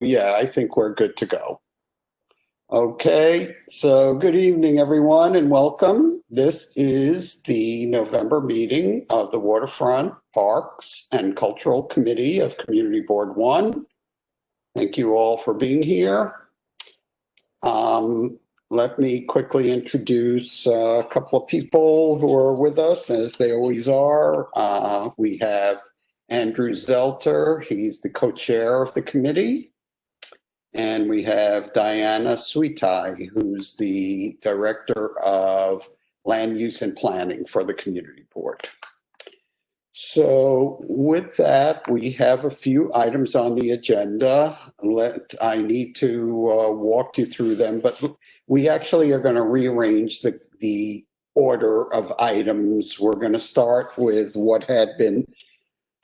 Yeah, I think we're good to go. Okay, so good evening, everyone, and welcome. This is the November meeting of the Waterfront Parks and Cultural Committee of Community Board One. Thank you all for being here. Let me quickly introduce a couple of people who are with us, as they always are. We have Andrew Zelter, he's the co-chair of the committee. And we have Diana Sweetai, who's the Director of Land Use and Planning for the Community Board. So with that, we have a few items on the agenda. I need to walk you through them, but we actually are going to rearrange the order of items. We're going to start with what had been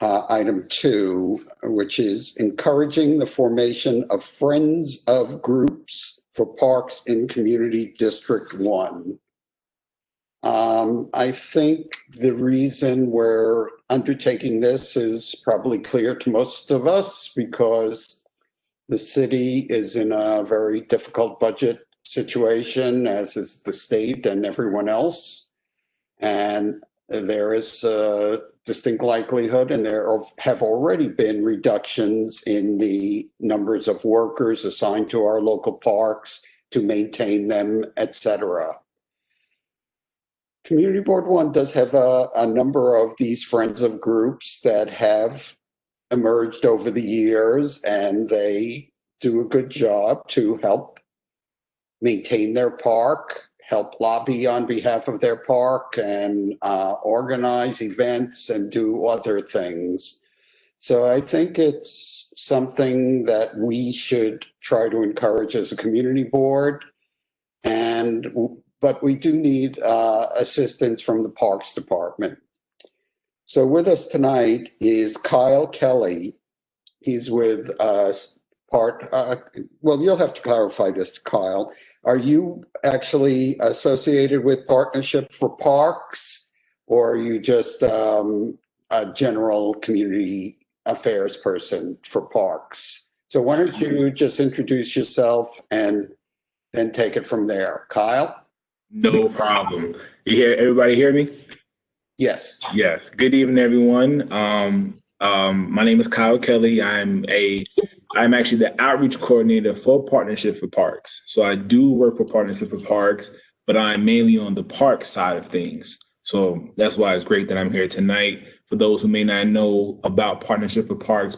item 2, which is encouraging the formation of Friends of Groups for Parks in Community District 1. I think the reason we're undertaking this is probably clear to most of us because the city is in a very difficult budget situation, as is the state and everyone else. And there is a distinct likelihood, and there have already been reductions in the numbers of workers assigned to our local parks to maintain them, etc. Community Board One does have a number of these friends of groups that have emerged over the years, and they do a good job to help maintain their park, help lobby on behalf of their park, and organize events and do other things. So I think it's something that we should try to encourage as a community board. But we do need assistance from the Parks Department. So with us tonight is Kyle Kelly. He's with well, you'll have to clarify this, Kyle. Are you actually associated with Partnership for Parks, or are you just a general community affairs person for parks? So why don't you just introduce yourself and then take it from there. Kyle? No problem. Everybody hear me? Yes. Yes. Good evening, everyone. My name is Kyle Kelly. I'm actually the outreach coordinator for Partnership for Parks. So I do work for Partnership for Parks, but I'm mainly on the park side of things. So that's why it's great that I'm here tonight. For those who may not know about Partnership for Parks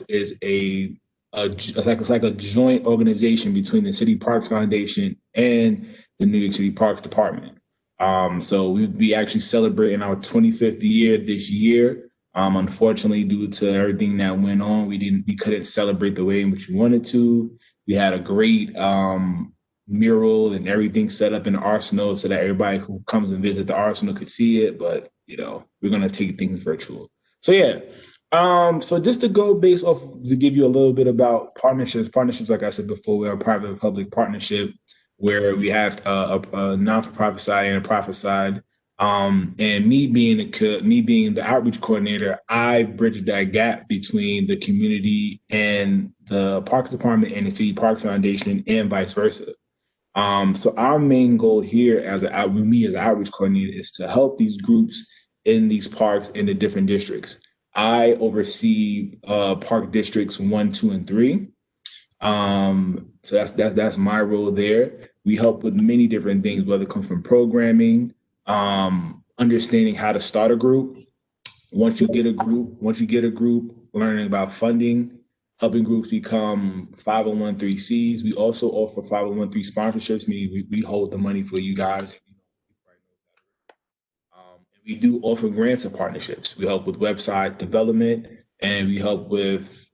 is it's like a joint organization between the City Parks Foundation and the New York City Parks Department. So we'll be actually celebrating our 25th year this year. Unfortunately, due to everything that went on, we couldn't celebrate the way in which we wanted to. We had a great mural and everything set up in the Arsenal so that everybody who comes and visit the Arsenal could see it. But we're gonna take things virtual. So yeah. So just to go based off to give you a little bit about partnerships. Partnerships, like I said before, we are a private-public partnership where we have a non-for-profit side and a profit side. And me being the outreach coordinator, I bridge that gap between the community and the Parks Department and the City Parks Foundation, and vice versa. So our main goal here as an outreach coordinator is to help these groups in these parks in the different districts. I oversee park districts 1, 2, and 3. So that's my role there. We help with many different things, whether it comes from programming, understanding how to start a group. Once you get a group, learning about funding, helping groups become 501(c)(3)s. We also offer 501(c)(3) sponsorships, meaning we hold the money for you guys. We do offer grants and partnerships. We help with website development, and we help with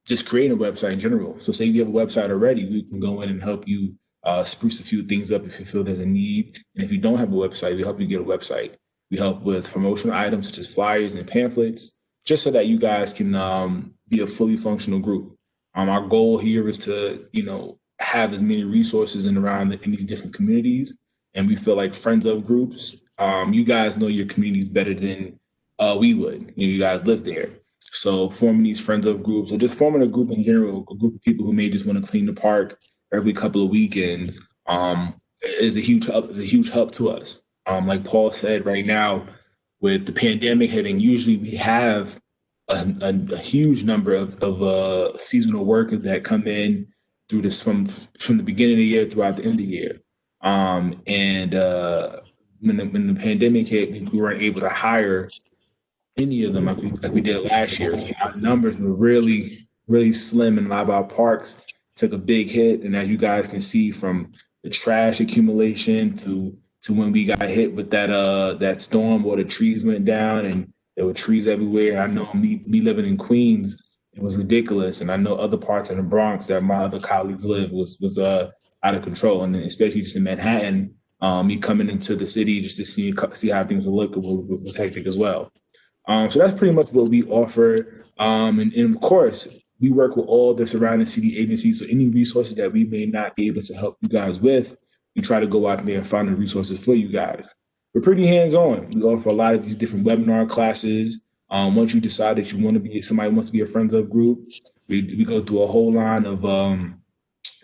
just creating a website in general. So say you have a website already, we can go in and help you spruce a few things up if you feel there's a need. And if you don't have a website, we help you get a website. We help with promotional items such as flyers and pamphlets, just so that you guys can be a fully functional group. Our goal here is to, have as many resources in these different communities. And we feel like friends of groups, you guys know your communities better than we would. You guys live there. So forming these friends of groups, or just forming a group in general, a group of people who may just want to clean the park every couple of weekends, is a huge help. Is a huge help to us. Like Paul said, right now with the pandemic hitting, usually we have a huge number of seasonal workers that come in through this from the beginning of the year throughout the end of the year. And when the pandemic hit, we weren't able to hire any of them like we did last year. So our numbers were really slim, and a lot of our parks took a big hit. And as you guys can see from the trash accumulation to when we got hit with that storm where the trees went down and there were trees everywhere. I know me living in Queens, it was ridiculous. And I know other parts of the Bronx that my other colleagues live was out of control. And then especially just in Manhattan, me coming into the city just to see how things would look was hectic as well. So that's pretty much what we offer. And of course, we work with all the surrounding city agencies. So any resources that we may not be able to help you guys with, we try to go out there and find the resources for you guys. We're pretty hands-on. We offer a lot of these different webinar classes. Once you decide that you want to be somebody wants to be a friends of group, we go through a whole line of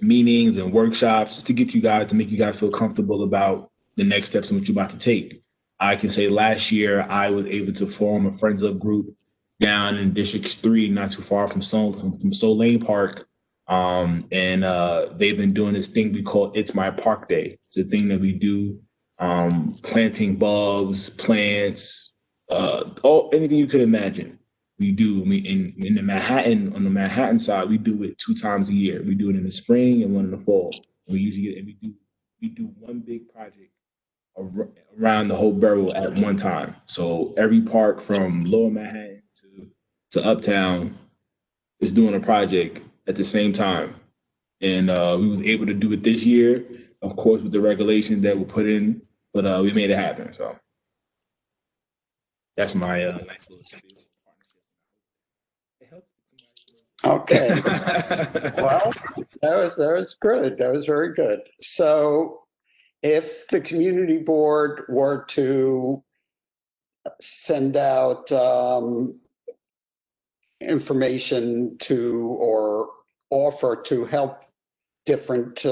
meetings and workshops just to get you guys to make you guys feel comfortable about the next steps in what you're about to take. I can say last year I was able to form a friends of group down in District 3, not too far from Solane Park. And they've been doing this thing we call It's My Park Day. It's a thing that we do, planting bulbs, plants, anything you could imagine. We do. I mean, in the Manhattan, on the Manhattan side, we do it 2 times a year. We do it in the spring and one in the fall. And we do one big project around the whole borough at one time. So every park from Lower Manhattan to Uptown is doing a project at the same time. And we was able to do it this year, of course, with the regulations that were put in, but we made it happen. So that's my nice little Okay. Well, that was good. That was very good. So if the community board were to send out information to or offer to help different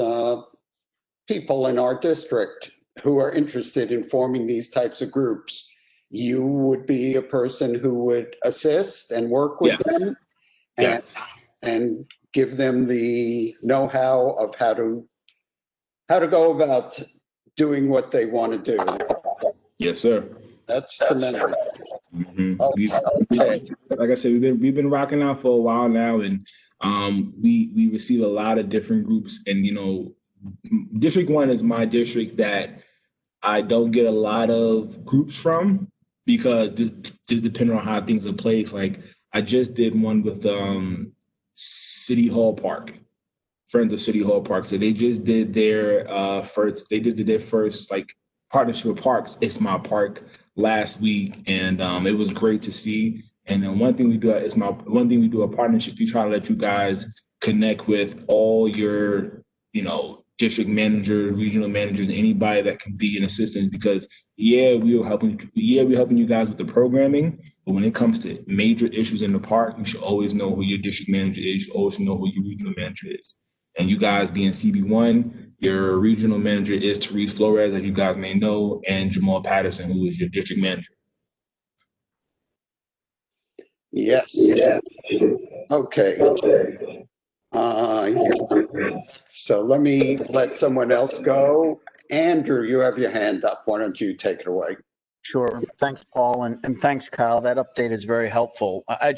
people in our district who are interested in forming these types of groups, you would be a person who would assist and work with them and give them the know-how of how to go about doing what they want to do. Yes, sir. That's tremendous. Mm-hmm. Okay. Like I said, we've been rocking out for a while now, and we receive a lot of different groups. And District 1 is my district that I don't get a lot of groups from because just depending on how things are placed. Like I just did one with City Hall Park, Friends of City Hall Park. So they just did their first. They just did their first like partnership with Parks. It's My Park last week, and it was great to see. And then one thing we do a partnership. We try to let you guys connect with all your district managers, regional managers, anybody that can be an assistant. Because we're helping you guys with the programming, but when it comes to major issues in the park, you should always know who your district manager is. You should always know who your regional manager is. And you guys being CB1, your regional manager is Therese Flores, as you guys may know, and Jamal Patterson, who is your district manager. Yes. Okay. So let me let someone else go. Andrew, you have your hand up. Why don't you take it away? Sure. Thanks, Paul, and thanks, Kyle. That update is very helpful. I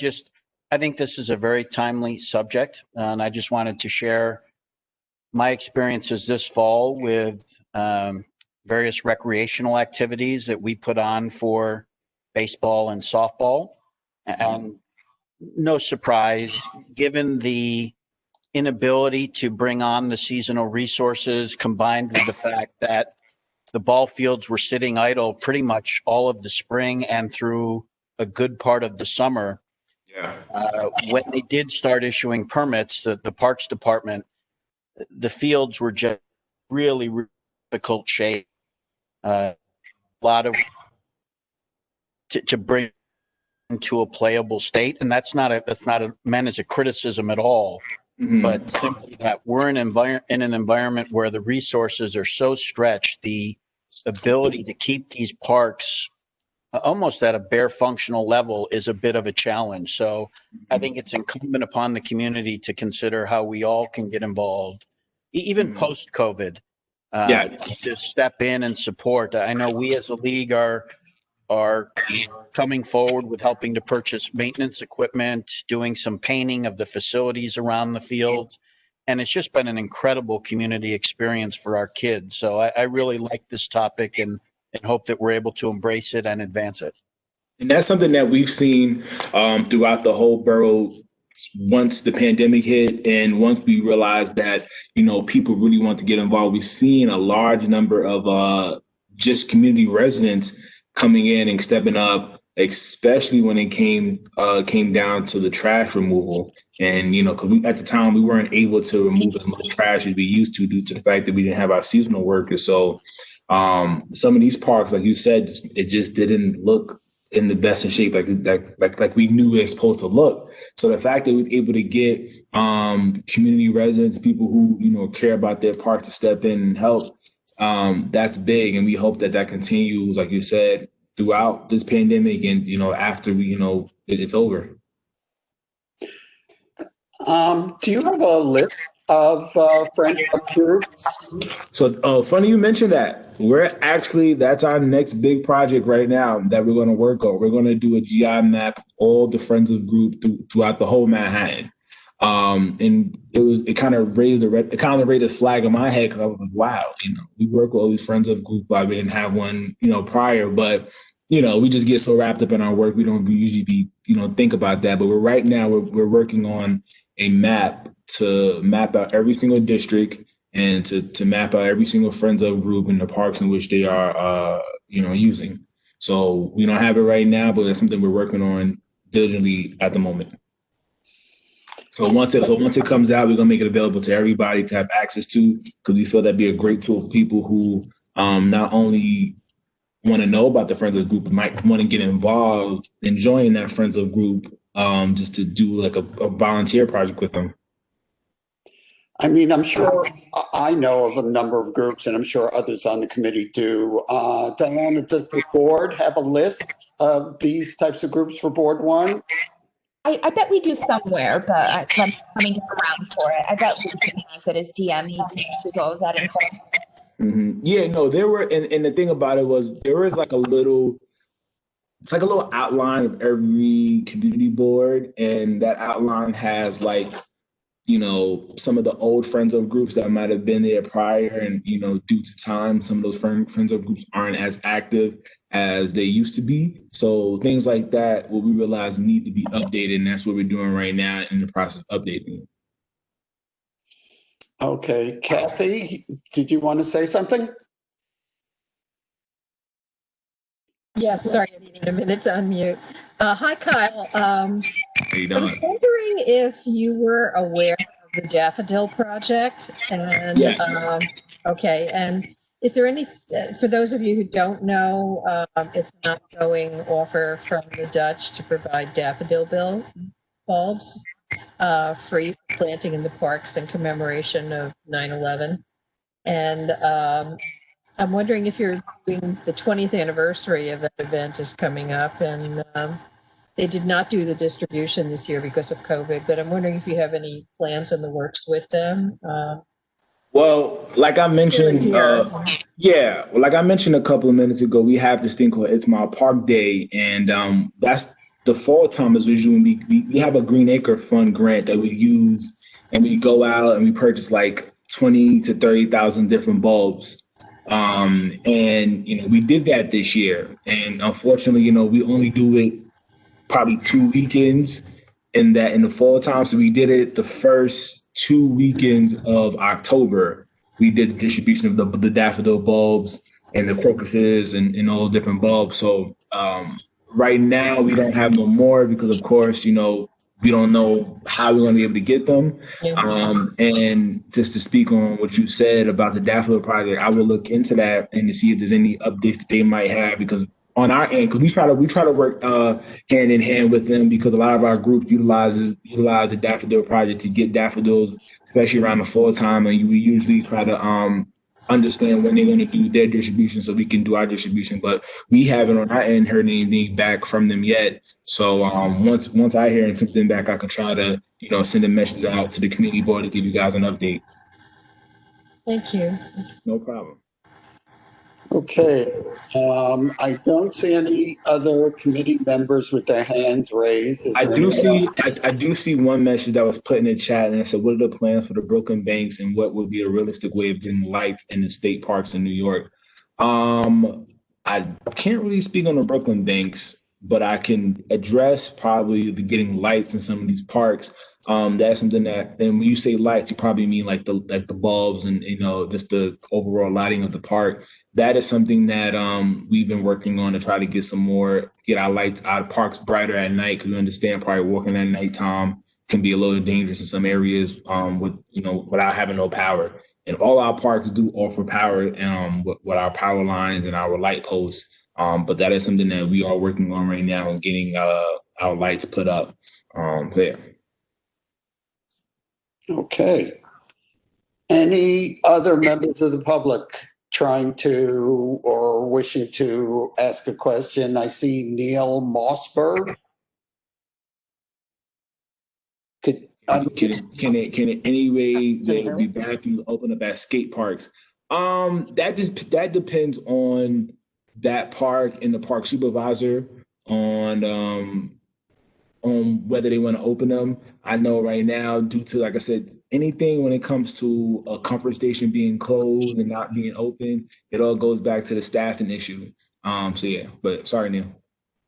think this is a very timely subject, and I just wanted to share my experiences this fall with various recreational activities that we put on for baseball and softball. And no surprise, given the inability to bring on the seasonal resources combined with the fact that the ball fields were sitting idle pretty much all of the spring and through a good part of the summer. When they did start issuing permits, the Parks Department, the fields were just really difficult shape. A lot of to bring into a playable state. And that's not meant as a criticism at all, but simply that we're in an environment where the resources are so stretched, the ability to keep these parks almost at a bare functional level is a bit of a challenge. So I think it's incumbent upon the community to consider how we all can get involved, even post-COVID, to step in and support. I know we as a league are coming forward with helping to purchase maintenance equipment, doing some painting of the facilities around the fields. And it's just been an incredible community experience for our kids. So I really like this topic and hope that we're able to embrace it and advance it. And that's something that we've seen throughout the whole borough once the pandemic hit and once we realized that, people really want to get involved. We've seen a large number of just community residents coming in and stepping up, especially when it came down to the trash removal. And, because at the time we weren't able to remove as much trash as we used to due to the fact that we didn't have our seasonal workers. So some of these parks, like you said, it just didn't look in the best of shape like we knew it was supposed to look. So the fact that we were able to get community residents, people who care about their park to step in and help, that's big, and we hope that continues, like you said, throughout this pandemic and after it's over. Do you have a list of friendship groups? So, funny you mentioned that. That's our next big project right now that we're going to work on. We're going to do a GI map of all the Friends of Group throughout the whole Manhattan. And it kind of raised a flag on my head because I was like, wow, we work with all these Friends of Group. We didn't have one, prior, but we just get so wrapped up in our work. We don't usually think about that. But right now we're working on a map to map out every single district and to map out every single Friends of Group in the parks in which they are, using. So we don't have it right now, but it's something we're working on diligently at the moment. So once it comes out, we're gonna make it available to everybody to have access to, because we feel that'd be a great tool for people who not only want to know about the Friends of Group, but might want to get involved in joining that Friends of Group, just to do like a volunteer project with them. I mean, I'm sure I know of a number of groups, and I'm sure others on the committee do. Diana, does the board have a list of these types of groups for Board One? I bet we do somewhere, but I'm coming to the round for it. I bet Lucian has it as DM. He has all of that info. Mm-hmm. Yeah, no, there were, and the thing about it was there was like a little outline of every community board, and that outline has some of the old Friends of Groups that might have been there prior, and due to time, some of those Friends of Groups aren't as active as they used to be. So things like that, what we realize need to be updated, and that's what we're doing right now in the process of updating. Okay, Kathy, did you want to say something? Yes, sorry, I needed a minute to unmute. Hi, Kyle. How you doing? I was wondering if you were aware of the Daffodil Project. And yes. Okay, and is there any, for those of you who don't know, it's an ongoing offer from the Dutch to provide daffodil bulbs free for planting in the parks in commemoration of 9/11. And I'm wondering if you're doing the 20th anniversary of that event is coming up, and they did not do the distribution this year because of COVID, but I'm wondering if you have any plans in the works with them. Well, like I mentioned, like I mentioned a couple of minutes ago, we have this thing called It's My Park Day, and that's the fall time is usually when we have a Green Acre Fund grant that we use, and we go out and we purchase like 20 to 30,000 different bulbs. And we did that this year, and unfortunately, we only do it probably 2 weekends in the fall time. So we did it the first 2 weekends of October. We did the distribution of the daffodil bulbs and the crocuses and all the different bulbs. So right now we don't have no more because, of course, we don't know how we're going to be able to get them. And just to speak on what you said about the Daffodil Project, I will look into that and to see if there's any updates that they might have, because on our end, because we try to work hand in hand with them, because a lot of our group utilize the daffodil project to get daffodils, especially around the fall time, and we usually try to understand when they want to do their distribution so we can do our distribution. But we haven't on our end heard anything back from them yet. So once I hear something back, I can try to send a message out to the community board to give you guys an update. Thank you. No problem. Okay, I don't see any other committee members with their hands raised. Is I there do any- see one message that was put in the chat, and it said, "What are the plans for the Brooklyn banks, and what would be a realistic way of getting light in the state parks in New York?" I can't really speak on the Brooklyn banks, but I can address probably the getting lights in some of these parks. That's something that, and when you say lights, you probably mean like the bulbs and just the overall lighting of the park. That is something that we've been working on to try to get our lights out of parks brighter at night, because we understand probably walking at nighttime can be a little dangerous in some areas without having no power. And all our parks do offer power with our power lines and our light posts. But that is something that we are working on right now and getting our lights put up there. Okay. Any other members of the public trying to or wishing to ask a question? I see Neil Mossberg. Can it in any way be bathrooms open up at skate parks? That depends on that park and the park supervisor on whether they want to open them. I know right now, due to, like I said, anything when it comes to a comfort station being closed and not being open, it all goes back to the staffing issue. So yeah, but sorry, Neil.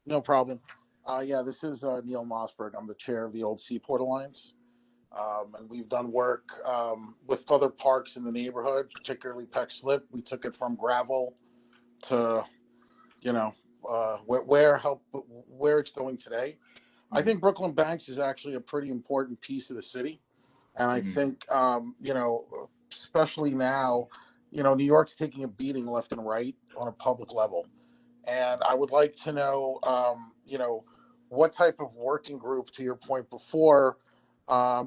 No problem. Yeah, this is Neil Mossberg. I'm the chair of the Old Seaport Alliance. And we've done work with other parks in the neighborhood, particularly Peck Slip. We took it from gravel to, where it's going today. I think Brooklyn Banks is actually a pretty important piece of the city. And I think, especially now, New York's taking a beating left and right on a public level. And I would like to know, what type of working group, to your point before,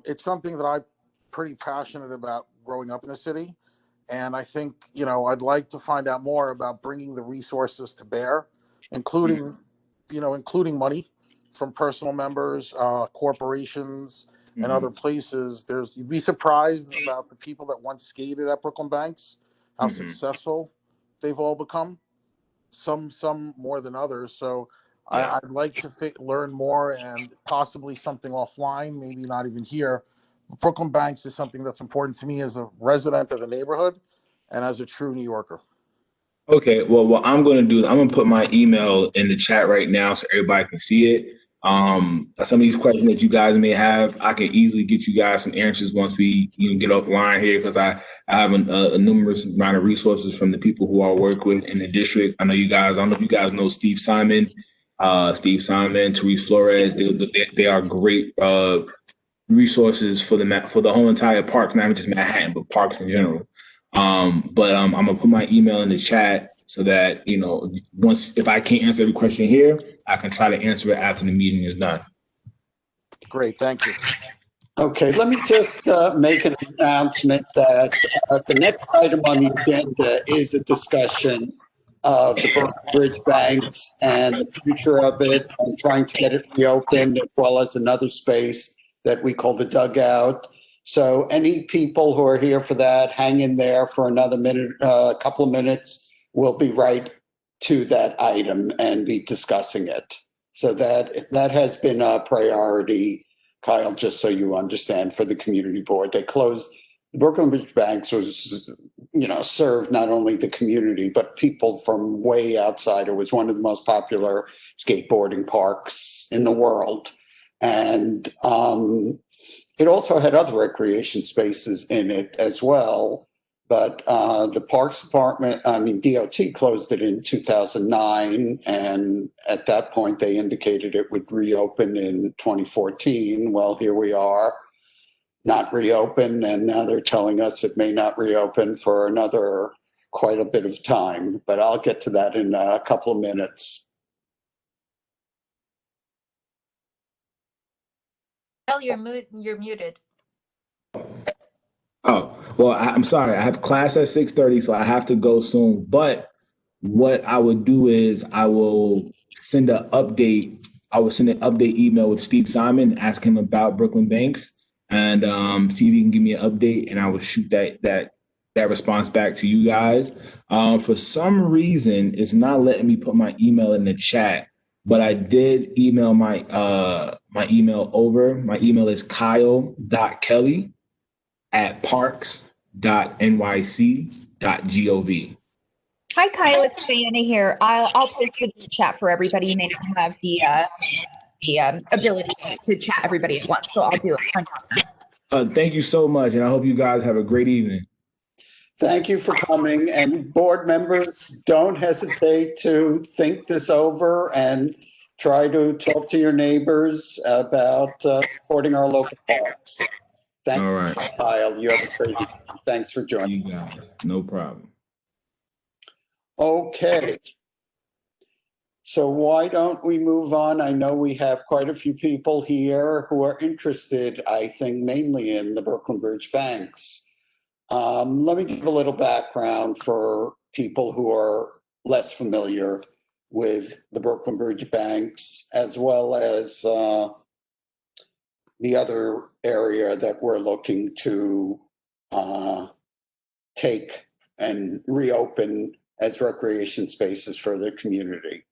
it's something that I'm pretty passionate about growing up in the city. And I think, I'd like to find out more about bringing the resources to bear, including money from personal members, corporations, and other places. You'd be surprised about the people that once skated at Brooklyn Banks, how successful they've all become. Some more than others. So I'd like to learn more, and possibly something offline, maybe not even here. Brooklyn Banks is something that's important to me as a resident of the neighborhood and as a true New Yorker. Okay, well, what I'm going to do is I'm going to put my email in the chat right now so everybody can see it. Some of these questions that you guys may have, I can easily get you guys some answers once we get offline here, because I have a numerous amount of resources from the people who I work with in the district. I don't know if you guys know Steve Simon, Therese Flores. They are great resources for the whole entire park, not just Manhattan, but parks in general. But I'm gonna put my email in the chat so that if I can't answer every question here, I can try to answer it after the meeting is done. Great, thank you. Okay, let me just make an announcement that the next item on the agenda is a discussion of the Brooklyn Bridge Banks and the future of it, and trying to get it reopened, as well as another space that we call the dugout. So any people who are here for that, hang in there for another minute, a couple of minutes. We'll be right to that item and be discussing it. So that has been a priority, Kyle, just so you understand, for the community board. They closed, the Brooklyn Bridge Banks was, served not only the community, but people from way outside. It was one of the most popular skateboarding parks in the world. And it also had other recreation spaces in it as well. But the Parks Department, DOT closed it in 2009. And at that point, they indicated it would reopen in 2014. Well, here we are, not reopen. And now they're telling us it may not reopen for another quite a bit of time. But I'll get to that in a couple of minutes. Kyle, you're muted. Oh, well, I'm sorry. I have class at 6:30, so I have to go soon. But what I would do is I will send an update. I will send an update email with Steve Simon, ask him about Brooklyn Banks, and see if he can give me an update, and I will shoot that response back to you guys. For some reason, it's not letting me put my email in the chat, but I did email my email over. My email is kyle.kelly@parks.nyc.gov. Hi, Kyle. It's Diana here. I'll post it in the chat for everybody. You may not have the ability to chat everybody at once, so I'll do it. Thank you so much, and I hope you guys have a great evening. Thank you for coming. And board members, don't hesitate to think this over and try to talk to your neighbors about supporting our local parks. Thanks, All right. Kyle. You have a great evening. Thanks for joining You us. guys, no problem. Okay. So why don't we move on? I know we have quite a few people here who are interested, I think, mainly in the Brooklyn Bridge Banks. Let me give a little background for people who are less familiar with the Brooklyn Bridge Banks, as well as the other area that we're looking to take and reopen as recreation spaces for the community.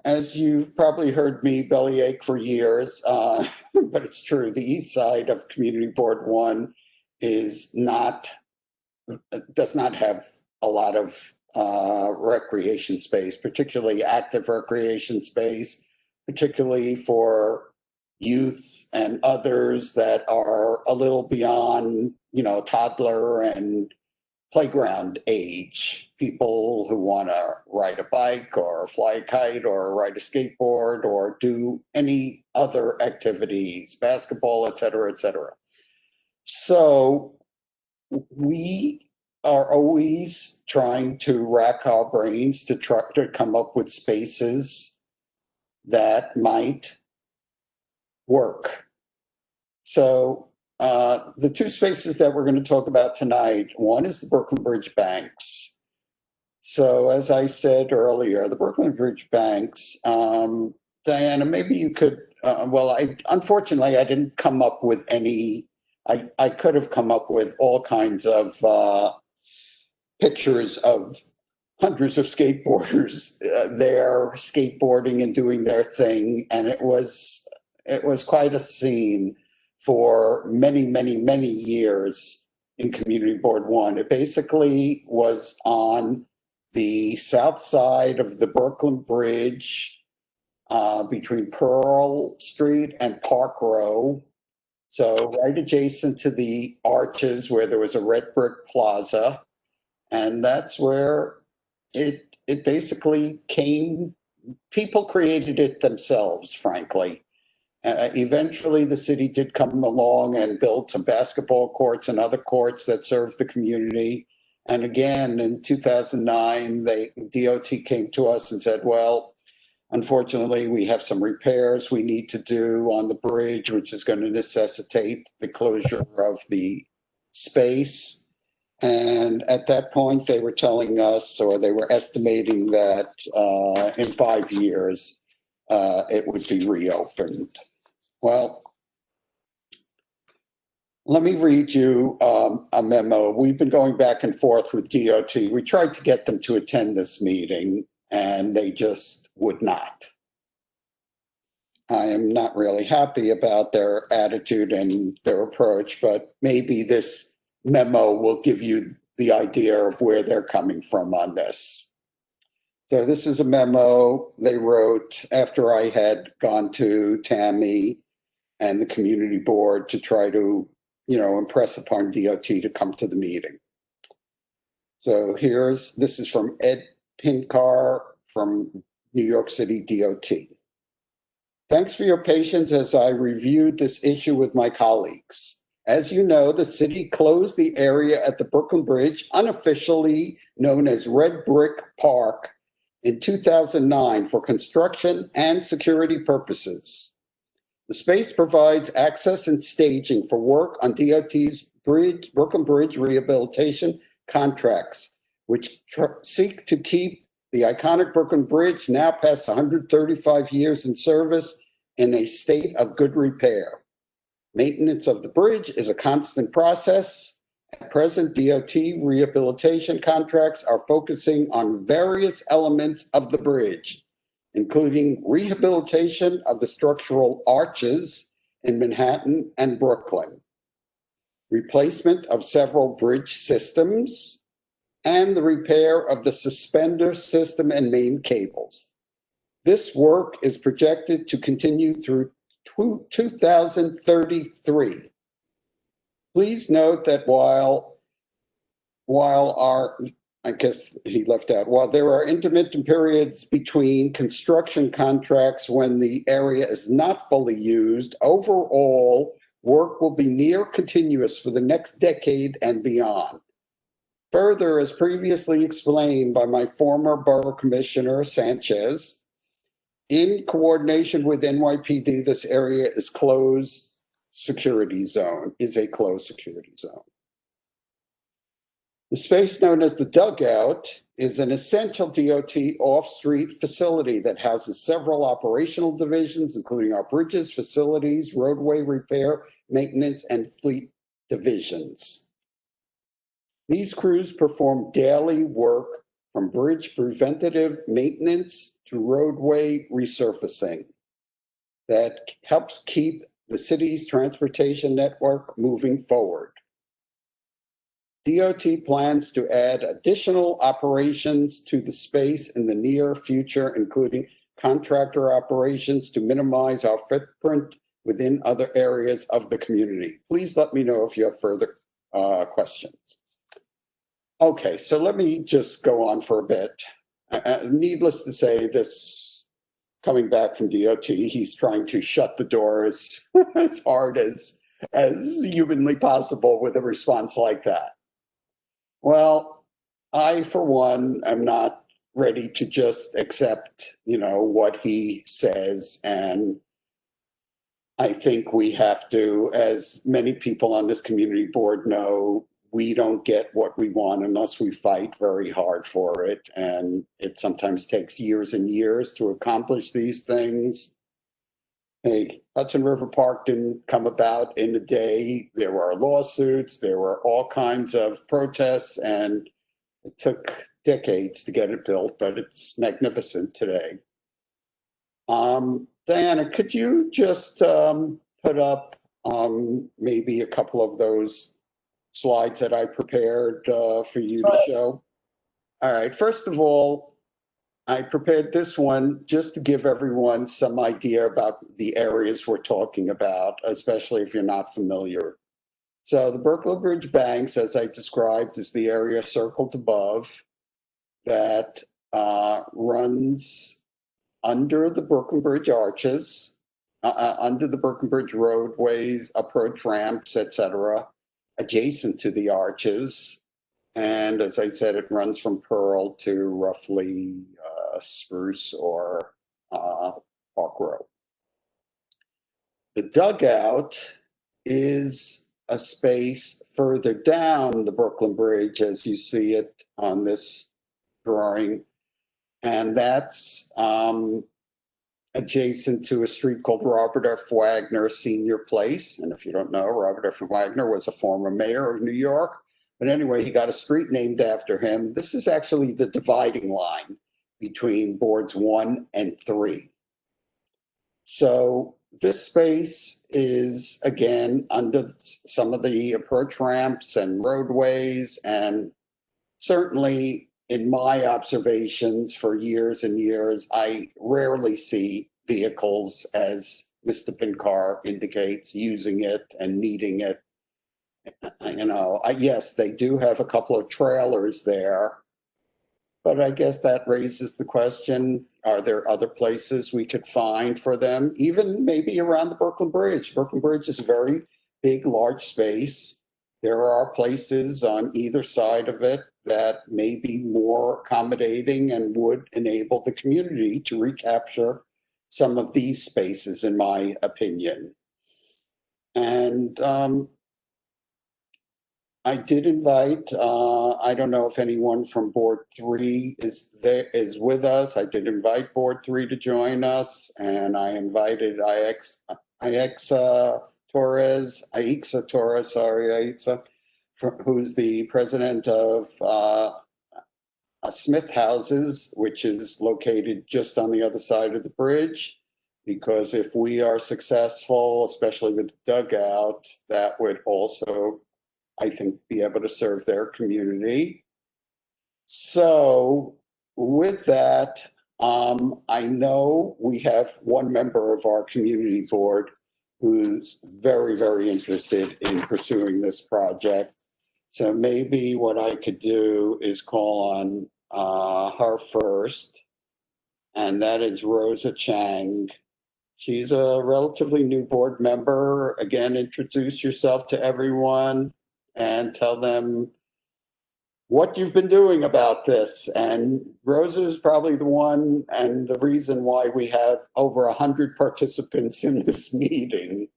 As you've probably heard me bellyache for years, but it's true, the east side of Community Board 1 does not have a lot of recreation space, particularly active recreation space, particularly for youth and others that are a little beyond, toddler and playground age, people who want to ride a bike or fly a kite or ride a skateboard or do any other activities, basketball, et cetera, et cetera. So we are always trying to rack our brains to try to come up with spaces that might work. So the two spaces that we're going to talk about tonight, one is the Brooklyn Bridge Banks. So as I said earlier, the Brooklyn Bridge Banks, Diana, maybe you could, unfortunately, I didn't come up with any. I could have come up with all kinds of pictures of hundreds of skateboarders there skateboarding and doing their thing. And it was quite a scene for many, many, many years in Community Board 1. It basically was on the south side of the Brooklyn Bridge between Pearl Street and Park Row. So right adjacent to the arches where there was a red brick plaza. And that's where it basically came. People created it themselves, frankly. Eventually, the city did come along and build some basketball courts and other courts that served the community. And again, in 2009, DOT came to us and said, well, unfortunately, we have some repairs we need to do on the bridge, which is going to necessitate the closure of the space. And at that point, they were telling us, or they were estimating that in 5 years, it would be reopened. Well, let me read you a memo. We've been going back and forth with DOT. We tried to get them to attend this meeting, and they just would not. I am not really happy about their attitude and their approach, but maybe this memo will give you the idea of where they're coming from on this. So this is a memo they wrote after I had gone to Tammy and the community board to try to, impress upon DOT to come to the meeting. So this is from Ed Pinkar from New York City DOT. Thanks for your patience as I reviewed this issue with my colleagues. As you know, the city closed the area at the Brooklyn Bridge, unofficially known as Red Brick Park, in 2009 for construction and security purposes. The space provides access and staging for work on DOT's Brooklyn Bridge rehabilitation contracts, which seek to keep the iconic Brooklyn Bridge, now past 135 years in service, in a state of good repair. Maintenance of the bridge is a constant process. At present, DOT rehabilitation contracts are focusing on various elements of the bridge, including rehabilitation of the structural arches in Manhattan and Brooklyn, replacement of several bridge systems, and the repair of the suspender system and main cables. This work is projected to continue through 2033. Please note that while there are intermittent periods between construction contracts when the area is not fully used, overall work will be near continuous for the next decade and beyond. Further, as previously explained by my former Borough Commissioner Sanchez, in coordination with NYPD, this area is a closed security zone. The space known as the dugout is an essential DOT off-street facility that houses several operational divisions, including our bridges, facilities, roadway repair, maintenance, and fleet divisions. These crews perform daily work from bridge preventative maintenance to roadway resurfacing that helps keep the city's transportation network moving forward. DOT plans to add additional operations to the space in the near future, including contractor operations to minimize our footprint within other areas of the community. Please let me know if you have further questions. Okay, so let me just go on for a bit. Needless to say, this coming back from DOT, he's trying to shut the door as hard as humanly possible with a response like that. Well, I, for one, am not ready to just accept, what he says. And I think we have to, as many people on this community board know, we don't get what we want unless we fight very hard for it. And it sometimes takes years and years to accomplish these things. Hey, Hudson River Park didn't come about in a day. There were lawsuits, there were all kinds of protests, and it took decades to get it built, but it's magnificent today. Diana, could you just put up maybe a couple of those slides that I prepared for you to show? All right, first of all, I prepared this one just to give everyone some idea about the areas we're talking about, especially if you're not familiar. So the Brooklyn Bridge Banks, as I described, is the area circled above that runs under the Brooklyn Bridge arches, under the Brooklyn Bridge roadways, approach ramps, etc., adjacent to the arches. And as I said, it runs from Pearl to roughly Spruce or Park Row. The dugout is a space further down the Brooklyn Bridge, as you see it on this drawing. And that's adjacent to a street called Robert F. Wagner Senior Place. And if you don't know, Robert F. Wagner was a former mayor of New York. But anyway, he got a street named after him. This is actually the dividing line between boards 1 and 3. So this space is, again, under some of the approach ramps and roadways, and certainly in my observations for years and years, I rarely see vehicles, as Mr. Pinkar indicates, using it and needing it. Yes, they do have a couple of trailers there, but I guess that raises the question, are there other places we could find for them, even maybe around the Brooklyn Bridge? Brooklyn Bridge is a very big, large space. There are places on either side of it that may be more accommodating and would enable the community to recapture some of these spaces, in my opinion. And I did invite, I don't know if anyone from Board 3 is with us. I did invite Board 3 to join us, and I invited Aixa Torres, who's the president of Smith Houses, which is located just on the other side of the bridge. Because if we are successful, especially with the dugout, that would also, I think, be able to serve their community. So with that, I know we have one member of our community board who's very, very interested in pursuing this project. So maybe what I could do is call on her first, and that is Rosa Chang. She's a relatively new board member. Again, introduce yourself to everyone and tell them what you've been doing about this. And Rosa is probably the one and the reason why we have over 100 participants in this meeting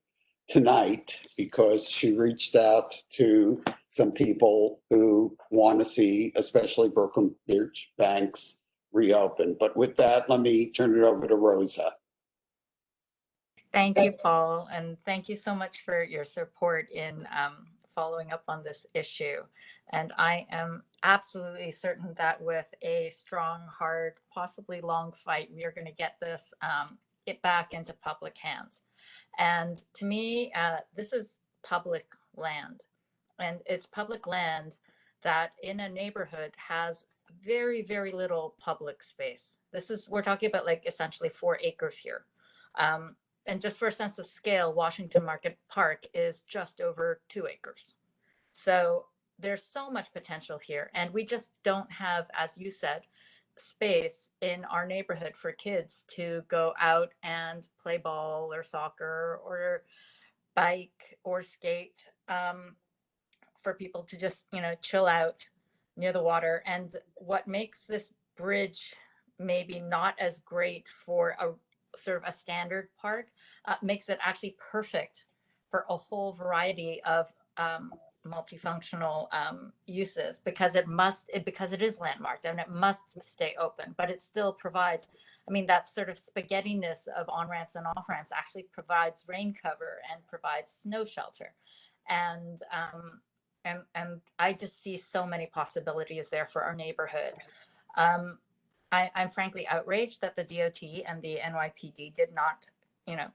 tonight, because she reached out to some people who want to see, especially Brooklyn Beach banks, reopen. But with that, let me turn it over to Rosa. Thank you, Paul, and thank you so much for your support in following up on this issue. And I am absolutely certain that with a strong, hard, possibly long fight, we are going to get this it back into public hands. And to me, this is public land, and it's public land that in a neighborhood has very, very little public space. We're talking about like essentially 4 acres here. And just for a sense of scale, Washington Market Park is just over 2 acres. So there's so much potential here. And we just don't have, as you said, space in our neighborhood for kids to go out and play ball or soccer or bike or skate, for people to just, chill out near the water. And what makes this bridge maybe not as great for a sort of a standard park, makes it actually perfect for a whole variety of multifunctional uses, because it is landmarked and it must stay open, but it still provides, that sort of spaghetti-ness of on-ramps and off-ramps actually provides rain cover and provides snow shelter. And I just see so many possibilities there for our neighborhood. I'm frankly outraged that the DOT and the NYPD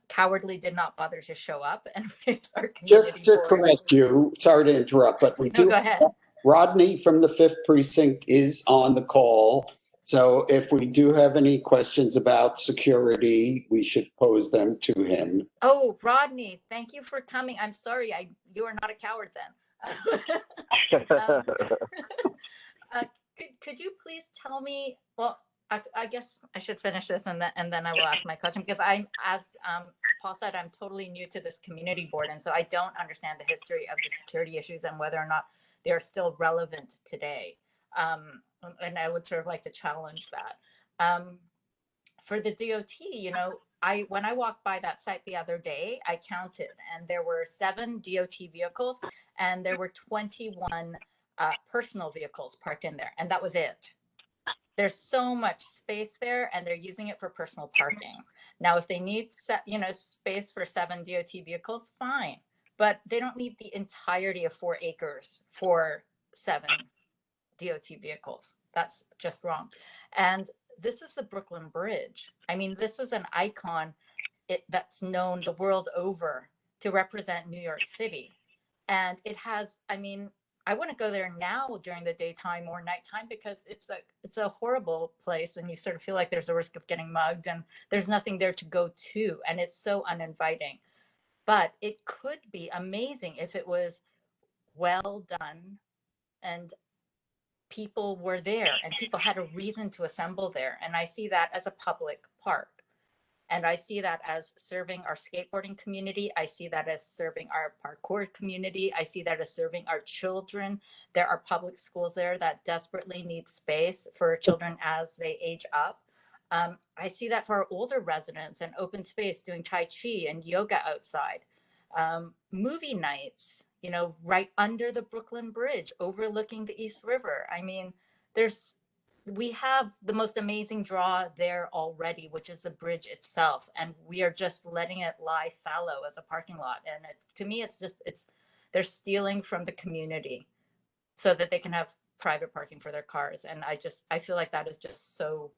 cowardly did not bother to show up and raise our community. Just to correct you, sorry to interrupt, but we do. Go ahead. Rodney from the 5th Precinct is on the call. So if we do have any questions about security, we should pose them to him. Oh, Rodney, thank you for coming. I'm sorry, you are not a coward then. Could you please tell me, well, I guess I should finish this and then I will ask my question, because as Paul said, I'm totally new to this community board. And so I don't understand the history of the security issues and whether or not they're still relevant today. And I would sort of like to challenge that. For the DOT, when I walked by that site the other day, I counted, and there were 7 DOT vehicles and there were 21 personal vehicles parked in there, and that was it. There's so much space there, and they're using it for personal parking. Now, if they need space for 7 DOT vehicles, fine, but they don't need the entirety of 4 acres for 7 DOT vehicles. That's just wrong. And this is the Brooklyn Bridge. This is an icon that's known the world over to represent New York City. And it has, I wouldn't go there now during the daytime or nighttime, because it's a horrible place, and you sort of feel like there's a risk of getting mugged, and there's nothing there to go to, and it's so uninviting. But it could be amazing if it was well done and people were there and people had a reason to assemble there. And I see that as a public park. And I see that as serving our skateboarding community. I see that as serving our parkour community. I see that as serving our children. There are public schools there that desperately need space for children as they age up. I see that for our older residents and open space doing Tai Chi and yoga outside. Movie nights, you know, right under the Brooklyn Bridge, overlooking the East River. I mean, we have the most amazing draw there already, which is the bridge itself. And we are just letting it lie fallow as a parking lot. And to me, they're stealing from the community so that they can have private parking for their cars. And I feel like that is just so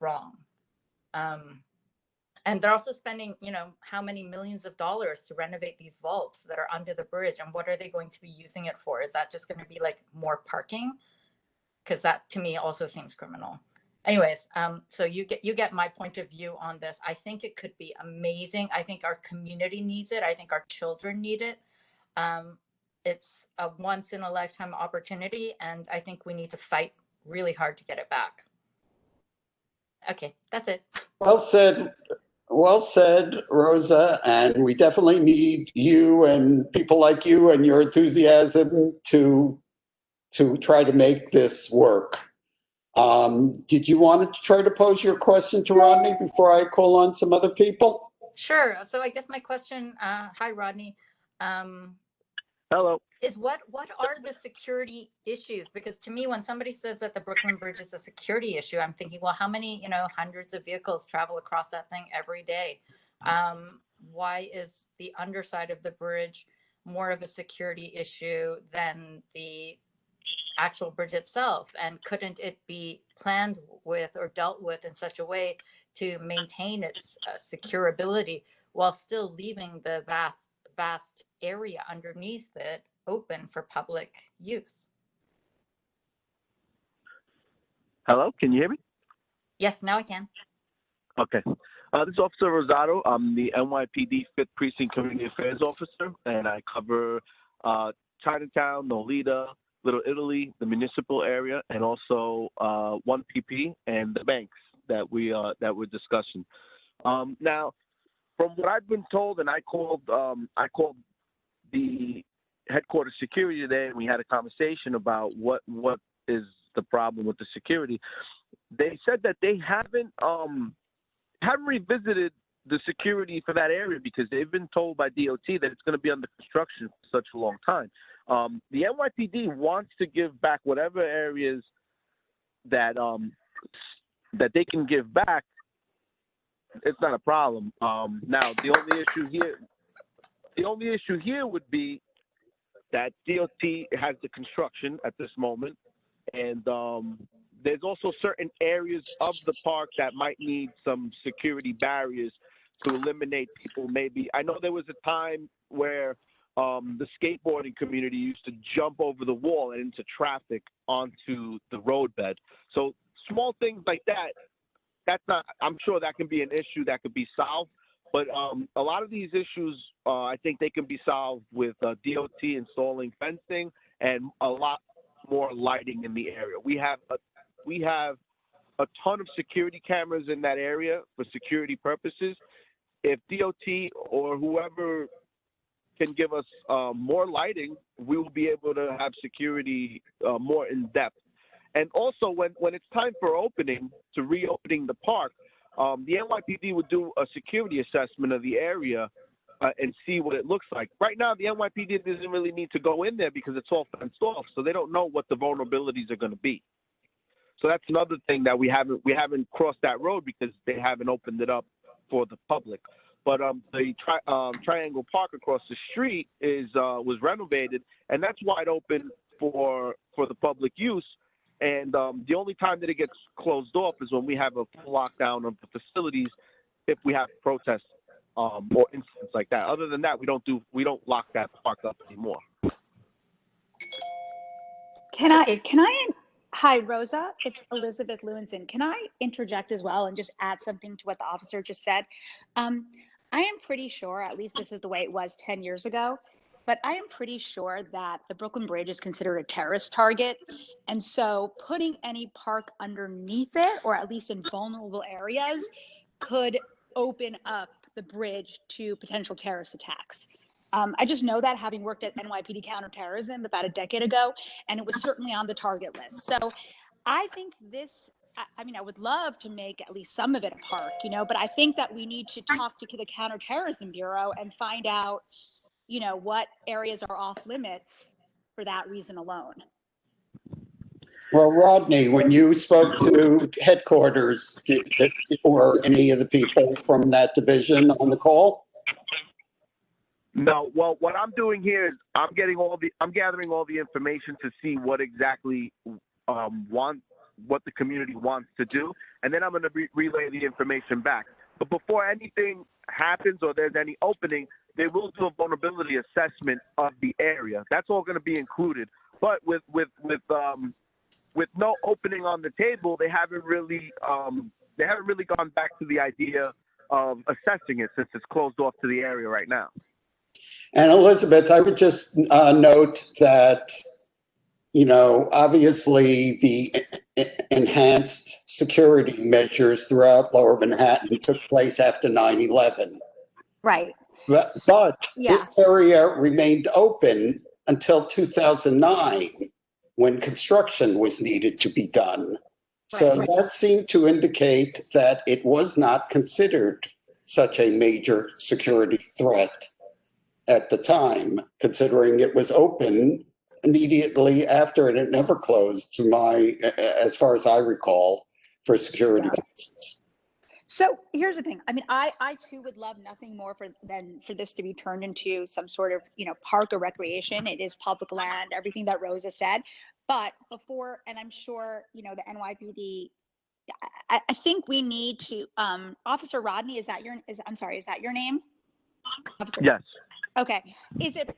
wrong. And they're also spending, you know, how many millions of dollars to renovate these vaults that are under the bridge. And what are they going to be using it for? Is that just going to be like more parking? Because that to me also seems criminal. Anyways, so you get my point of view on this. I think it could be amazing. I think our community needs it. I think our children need it. It's a once in a lifetime opportunity, and I think we need to fight really hard to get it back. Okay, that's it. Well said. Well said, Rosa. And we definitely need you and people like you and your enthusiasm to try to make this work. Did you want to try to pose your question to Rodney before I call on some other people? Sure. So I guess my question, hi, Rodney. Hello. Is what are the security issues? Because to me, when somebody says that the Brooklyn Bridge is a security issue, I'm thinking, well, how many, you know, hundreds of vehicles travel across that thing every day? Why is the underside of the bridge more of a security issue than the actual bridge itself? And couldn't it be planned with or dealt with in such a way to maintain its securability while still leaving the vast area underneath it open for public use? Hello, can you hear me? Yes, now I can. Okay. This is Officer Rosado. I'm the NYPD 5th Precinct Community Affairs Officer, and I cover Chinatown, Nolita, Little Italy, the municipal area, and also 1PP and the banks that we're discussing. Now, from what I've been told, and I called the headquarters security today, and we had a conversation about what is the problem with the security. They said that they haven't revisited the security for that area because they've been told by DOT that it's going to be under construction for such a long time. The NYPD wants to give back whatever areas that they can give back. It's not a problem. Now the only issue here would be that DOT has the construction at this moment, and there's also certain areas of the park that might need some security barriers to eliminate people. Maybe I know there was a time where the skateboarding community used to jump over the wall and into traffic onto the roadbed. So small things like that. That's not. I'm sure that can be an issue that could be solved. But a lot of these issues, I think they can be solved with DOT installing fencing and a lot more lighting in the area. We have a ton of security cameras in that area for security purposes. If DOT or whoever can give us more lighting, we will be able to have security more in depth. And also, when it's time for reopening the park, the NYPD would do a security assessment of the area and see what it looks like. Right now, the NYPD doesn't really need to go in there because it's all fenced off, so they don't know what the vulnerabilities are going to be. So that's another thing that we haven't crossed that road because they haven't opened it up for the public. But the Triangle Park across the street was renovated, and that's wide open for the public use. And the only time that it gets closed off is when we have a full lockdown of the facilities, if we have protests or incidents like that. Other than that, we don't lock that park up anymore. Can I? Hi, Rosa. It's Elizabeth Lewinson. Can I interject as well and just add something to what the officer just said? I am pretty sure, at least this is the way it was 10 years ago, but I am pretty sure that the Brooklyn Bridge is considered a terrorist target. And so putting any park underneath it, or at least in vulnerable areas, could open up the bridge to potential terrorist attacks. I just know that, having worked at NYPD counterterrorism about a decade ago, and it was certainly on the target list. So I think this I mean, I would love to make at least some of it a park, you know, but I think that we need to talk to the Counterterrorism Bureau and find out, you know, what areas are off limits for that reason alone. Well, Rodney, when you spoke to headquarters, were any of the people from that division on the call? No, well, what I'm doing here is I'm gathering all the information to see what exactly what the community wants to do, and then I'm going to relay the information back. But before anything happens or there's any opening, they will do a vulnerability assessment of the area. That's all going to be included. But with no opening on the table, they haven't really gone back to the idea of assessing it since it's closed off to the area right now. And Elizabeth, I would just note that, you know, obviously the enhanced security measures throughout Lower Manhattan took place after 9/11. Right. But Yeah. this area remained open until 2009 when construction was needed to be done. So Right. that seemed to indicate that it was not considered such a major security threat at the time, considering it was open immediately after and it never closed as far as I recall, for security reasons. So here's the thing. I mean, I too would love nothing more than for this to be turned into some sort of, you know, park or recreation. It is public land, everything that Rosa said. But before, and I'm sure, you know, the NYPD, I think we need to, Officer Rodney, is that your name? Officer? Yes. Okay. Is it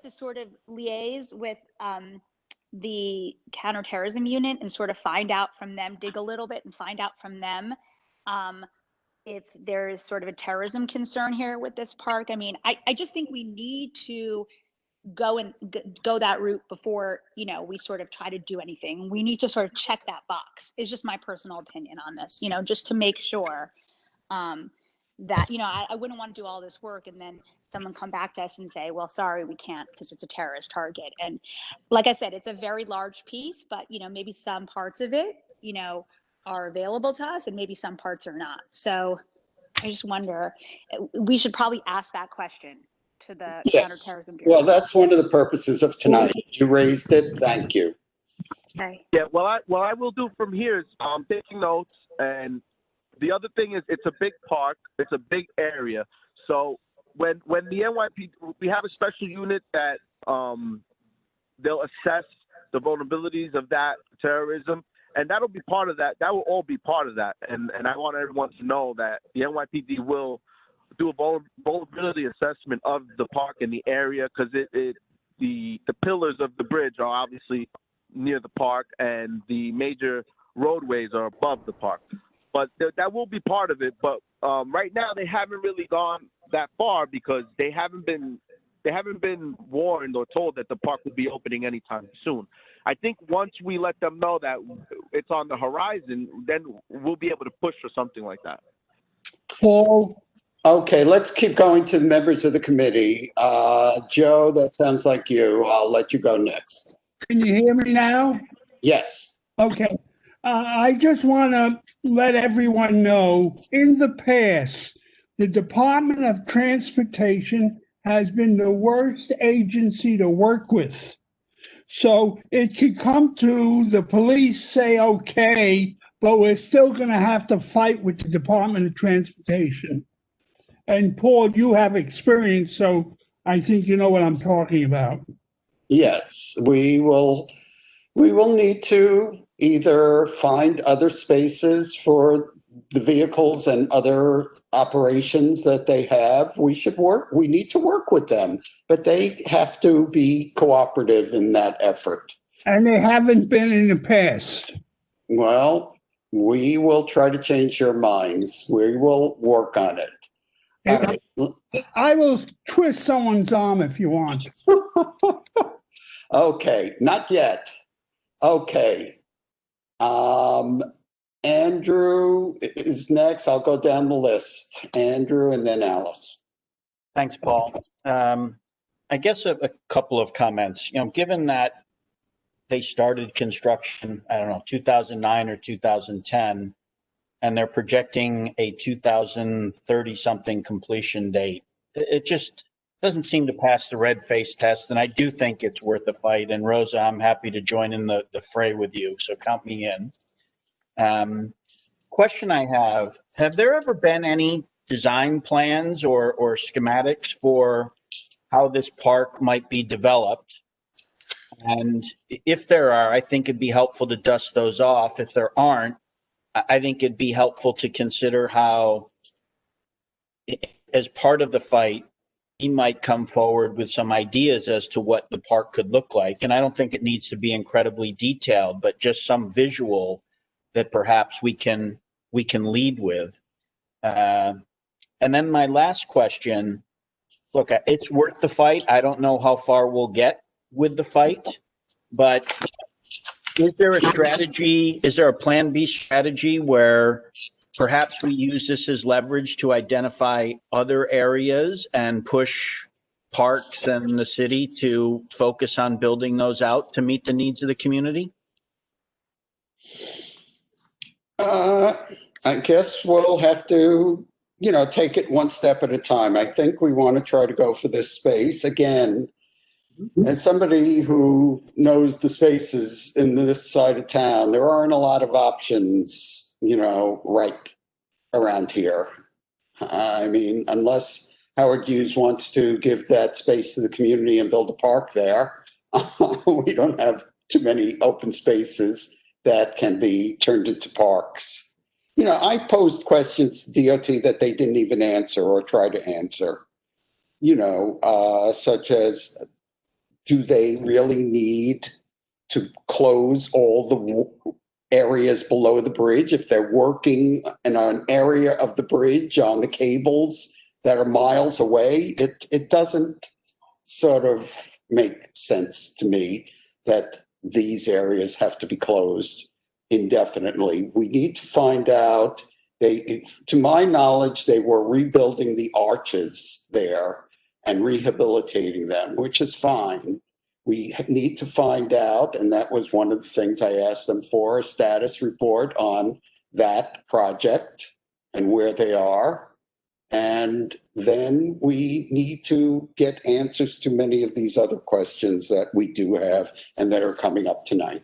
to sort of liaise with the counterterrorism unit and sort of find out from them, dig a little bit and find out from them if there's sort of a terrorism concern here with this park? I mean, I just think we need to go that route before, you know, we sort of try to do anything. We need to sort of check that box. It's just my personal opinion on this, you know, just to make sure that, you know, I wouldn't want to do all this work and then someone come back to us and say, well, sorry, we can't because it's a terrorist target. And like I said, it's a very large piece, but, you know, maybe some parts of it, you know, are available to us and maybe some parts are not. So I just wonder, we should probably ask that question to the Counterterrorism Bureau. Well, that's one of the purposes of tonight. You raised it. Thank you. Okay. Yeah. What I will do from here is taking notes, and the other thing is it's a big park, it's a big area. So when the NYPD, we have a special unit that they'll assess the vulnerabilities of that terrorism, and that'll be part of that. That will all be part of that. And I want everyone to know that the NYPD will do a vulnerability assessment of the park and the area, because the pillars of the bridge are obviously near the park and the major roadways are above the park. But that will be part of it. But right now they haven't really gone that far because they haven't been warned or told that the park will be opening anytime soon. I think once we let them know that it's on the horizon, then we'll be able to push for something like that. Paul? Okay, let's keep going to the members of the committee. Joe, that sounds like you. I'll let you go next. Can you hear me now? Yes. Okay. I just want to let everyone know, in the past, the Department of Transportation has been the worst agency to work with. So it could come to the police, say, okay, but we're still going to have to fight with the Department of Transportation. And Paul, you have experience, so I think you know what I'm talking about. Yes, we will need to either find other spaces for the vehicles and other operations that they have. We need to work with them, but they have to be cooperative in that effort. And they haven't been in the past. Well, we will try to change your minds. We will work on it. I will twist someone's arm if you want. Okay, not yet. Okay. Andrew is next. I'll go down the list. Andrew and then Alice. Thanks, Paul. I guess a couple of comments. You know, given that they started construction, I don't know, 2009 or 2010, and they're projecting a 2030 something completion date. It just doesn't seem to pass the red face test, and I do think it's worth a fight. And Rosa, I'm happy to join in the fray with you, so count me in. Question I have there ever been any design plans or schematics for how this park might be developed? And if there are, I think it'd be helpful to dust those off. If there aren't, I think it'd be helpful to consider how, as part of the fight, he might come forward with some ideas as to what the park could look like. And I don't think it needs to be incredibly detailed, but just some visual that perhaps we can lead with. And then my last question, look, it's worth the fight. I don't know how far we'll get with the fight, but is there a strategy? Is there a plan B strategy where perhaps we use this as leverage to identify other areas and push parks and the city to focus on building those out to meet the needs of the community? I guess we'll have to, take it one step at a time. I think we want to try to go for this space. Again, as somebody who knows the spaces in this side of town, there aren't a lot of options, right around here. I mean, unless Howard Hughes wants to give that space to the community and build a park there, we don't have too many open spaces that can be turned into parks. I posed questions to DOT that they didn't even answer or try to answer, such as, do they really need to close all the areas below the bridge if they're working in an area of the bridge on the cables that are miles away? It doesn't sort of make sense to me that these areas have to be closed indefinitely. We need to find out. To my knowledge, they were rebuilding the arches there and rehabilitating them, which is fine. We need to find out, and that was one of the things I asked them for, a status report on that project and where they are. And then we need to get answers to many of these other questions that we do have and that are coming up tonight.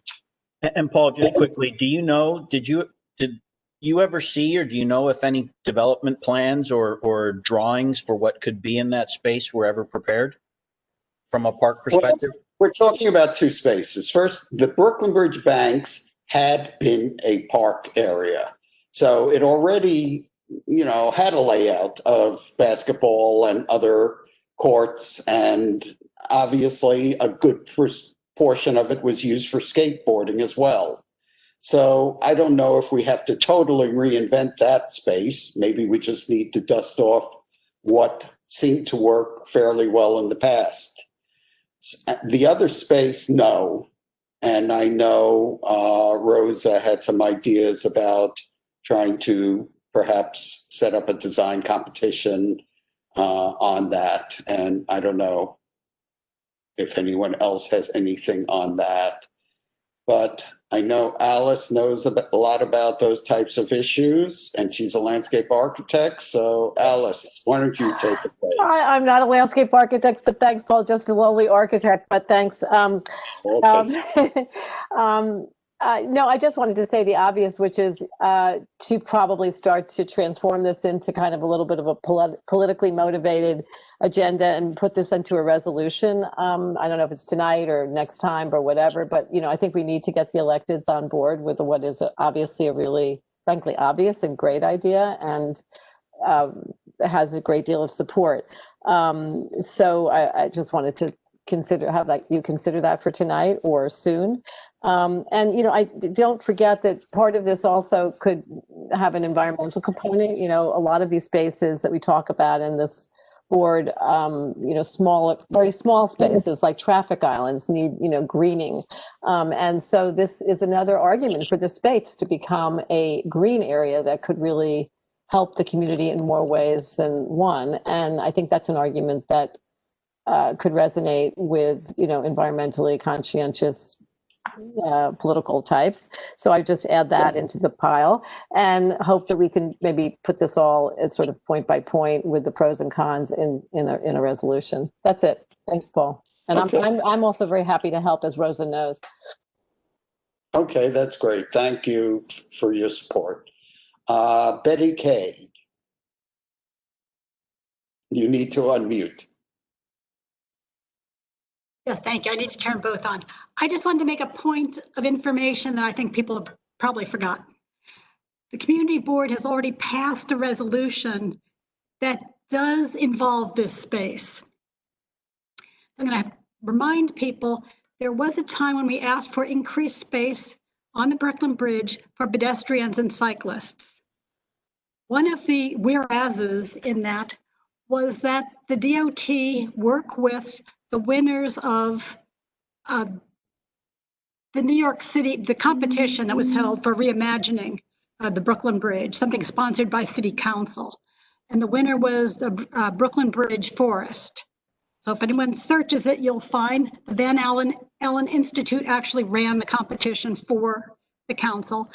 And Paul, just quickly, did you ever see, or do you know if any development plans or drawings for what could be in that space were ever prepared from a park perspective? Well, we're talking about two spaces. First, the Brooklyn Bridge Banks had been a park area. So it already, had a layout of basketball and other courts, and obviously a good portion of it was used for skateboarding as well. So I don't know if we have to totally reinvent that space. Maybe we just need to dust off what seemed to work fairly well in the past. The other space, no. And I know Rosa had some ideas about trying to perhaps set up a design competition on that. And I don't know if anyone else has anything on that. But I know Alice knows a lot about those types of issues, and she's a landscape architect. So Alice, why don't you take it away? I'm not a landscape architect, but thanks, Paul. Just a lowly architect, but thanks. No, I just wanted to say the obvious, which is to probably start to transform this into kind of a little bit of a politically motivated agenda and put this into a resolution. I don't know if it's tonight or next time or whatever, but I think we need to get the electeds on board with what is obviously a really, frankly, obvious and great idea, and has a great deal of support. So I just wanted to consider you consider that for tonight or soon. And I don't forget that part of this also could have an environmental component. A lot of these spaces that we talk about in this board, very small spaces like traffic islands need, greening. And so this is another argument for the space to become a green area that could really help the community in more ways than one. And I think that's an argument that could resonate with, environmentally conscientious political types. So I just add that into the pile and hope that we can maybe put this all as sort of point by point with the pros and cons in a resolution. That's it. Thanks, Paul. And Okay. I'm also very happy to help, as Rosa knows. Okay, that's great. Thank you for your support. Betty Kay, you need to unmute. Yes, thank you. I need to turn both on. I just wanted to make a point of information that I think people have probably forgotten. The community board has already passed a resolution that does involve this space. I'm going to remind people there was a time when we asked for increased space on the Brooklyn Bridge for pedestrians and cyclists. One of the whereases in that was that the DOT work with the winners of the New York City, the competition that was held for reimagining the Brooklyn Bridge, something sponsored by City Council. And the winner was the Brooklyn Bridge Forest. So if anyone searches it, you'll find the Van Allen Institute actually ran the competition for the council.